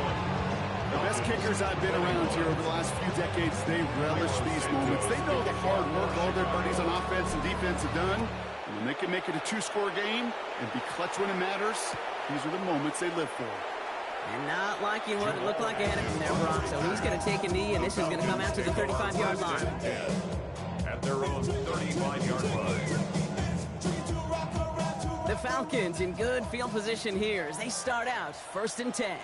The best kickers I've been around here over the last few decades, they relish these moments. They know the hard work all their buddies on offense and defense have done. And when they can make it a 2-score game and be clutch when it matters, these are the moments they live for. And not liking what it looked like ahead of him there, Brock. So he's going to take a knee, and this is going to come out to the 35-yard line. At their own 35-yard line. The Falcons in good field position here as they start out 1st and 10.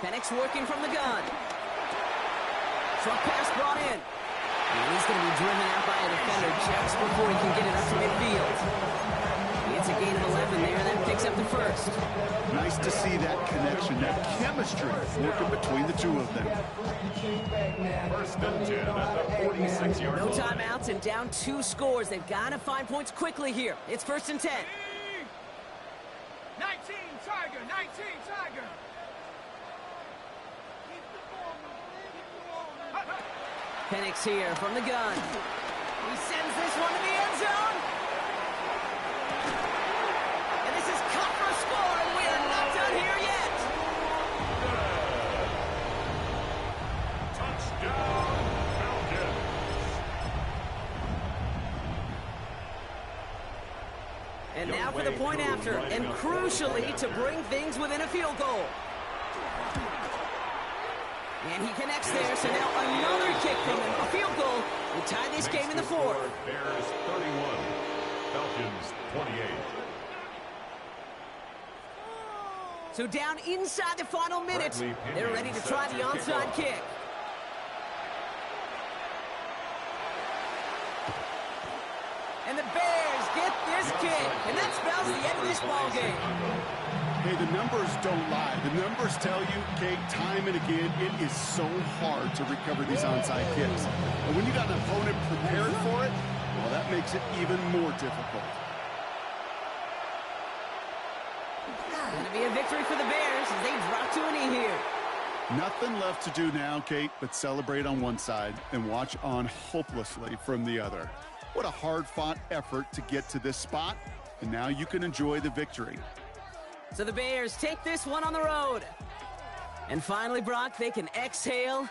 Penix working from the gun. Short pass brought in. And he's going to be driven out by a defender just before he can get it up to midfield. It's a gain of 11 there, and that picks up the first. Nice to see that connection, that chemistry working between the two of them. First and 10 at the 46-yard line. No timeouts and down 2 scores. They've got to find points quickly here. It's 1st and 10. 19 Tiger, 19 Tiger. Penix here from the gun. He sends this one to the end zone. And this is cut for a score, and we are not done here yet. Touchdown, Falcons. And now for the point after, and crucially to bring things within a field goal. And he connects there, so now another kick from him. A field goal will tie this game in the 4th. Bears 31, Falcons 28. So down inside the final minute, they're ready to try the onside kick. And the Bears get this kick, and that spells the end of this ball game. Hey, the numbers don't lie. The numbers tell you, Kate, time and again, it is so hard to recover these onside kicks. And when you got an opponent prepared for it, well, that makes it even more difficult. Going to be a victory for the Bears as they drop to a knee here. Nothing left to do now, Kate, but celebrate on one side and watch on hopelessly from the other. What a hard-fought effort to get to this spot, and now you can enjoy the victory. So the Bears take this one on the road. And finally, Brock, they can exhale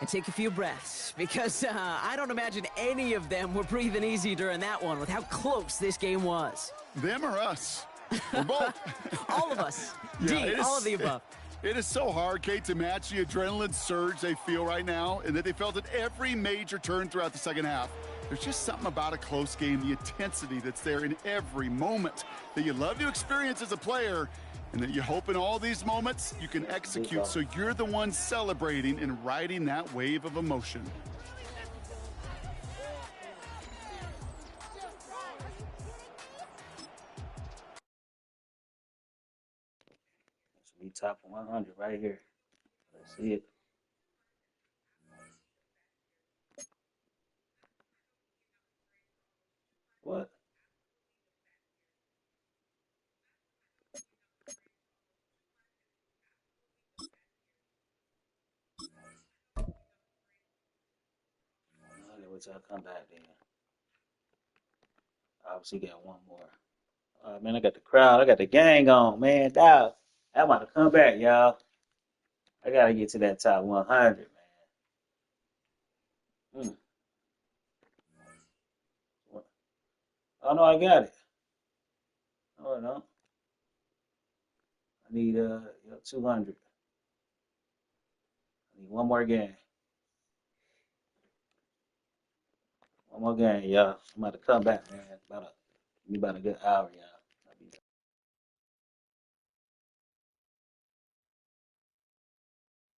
and take a few breaths, because I don't imagine any of them were breathing easy during that one with how close this game was. Them or us? We're both. All of us. Yeah, all of the above. It is so hard, Kate, to match the adrenaline surge they feel right now and that they felt at every major turn throughout the second half. There's just something about a close game, the intensity that's there in every moment that you love to experience as a player, and that you hope in all these moments you can execute so you're the one celebrating and riding that wave of emotion. Should be top 100 right here. Let's see it. What? Okay, wait till I come back then. Obviously got one more. Man, I got the crowd. I got the gang on, man. Dog. I'm about to come back, y'all. I gotta get to that top 100, man. Oh no, I got it. Oh no, I need 200. I need one more game. One more game, y'all. I'm about to come back, man. About a good hour, y'all.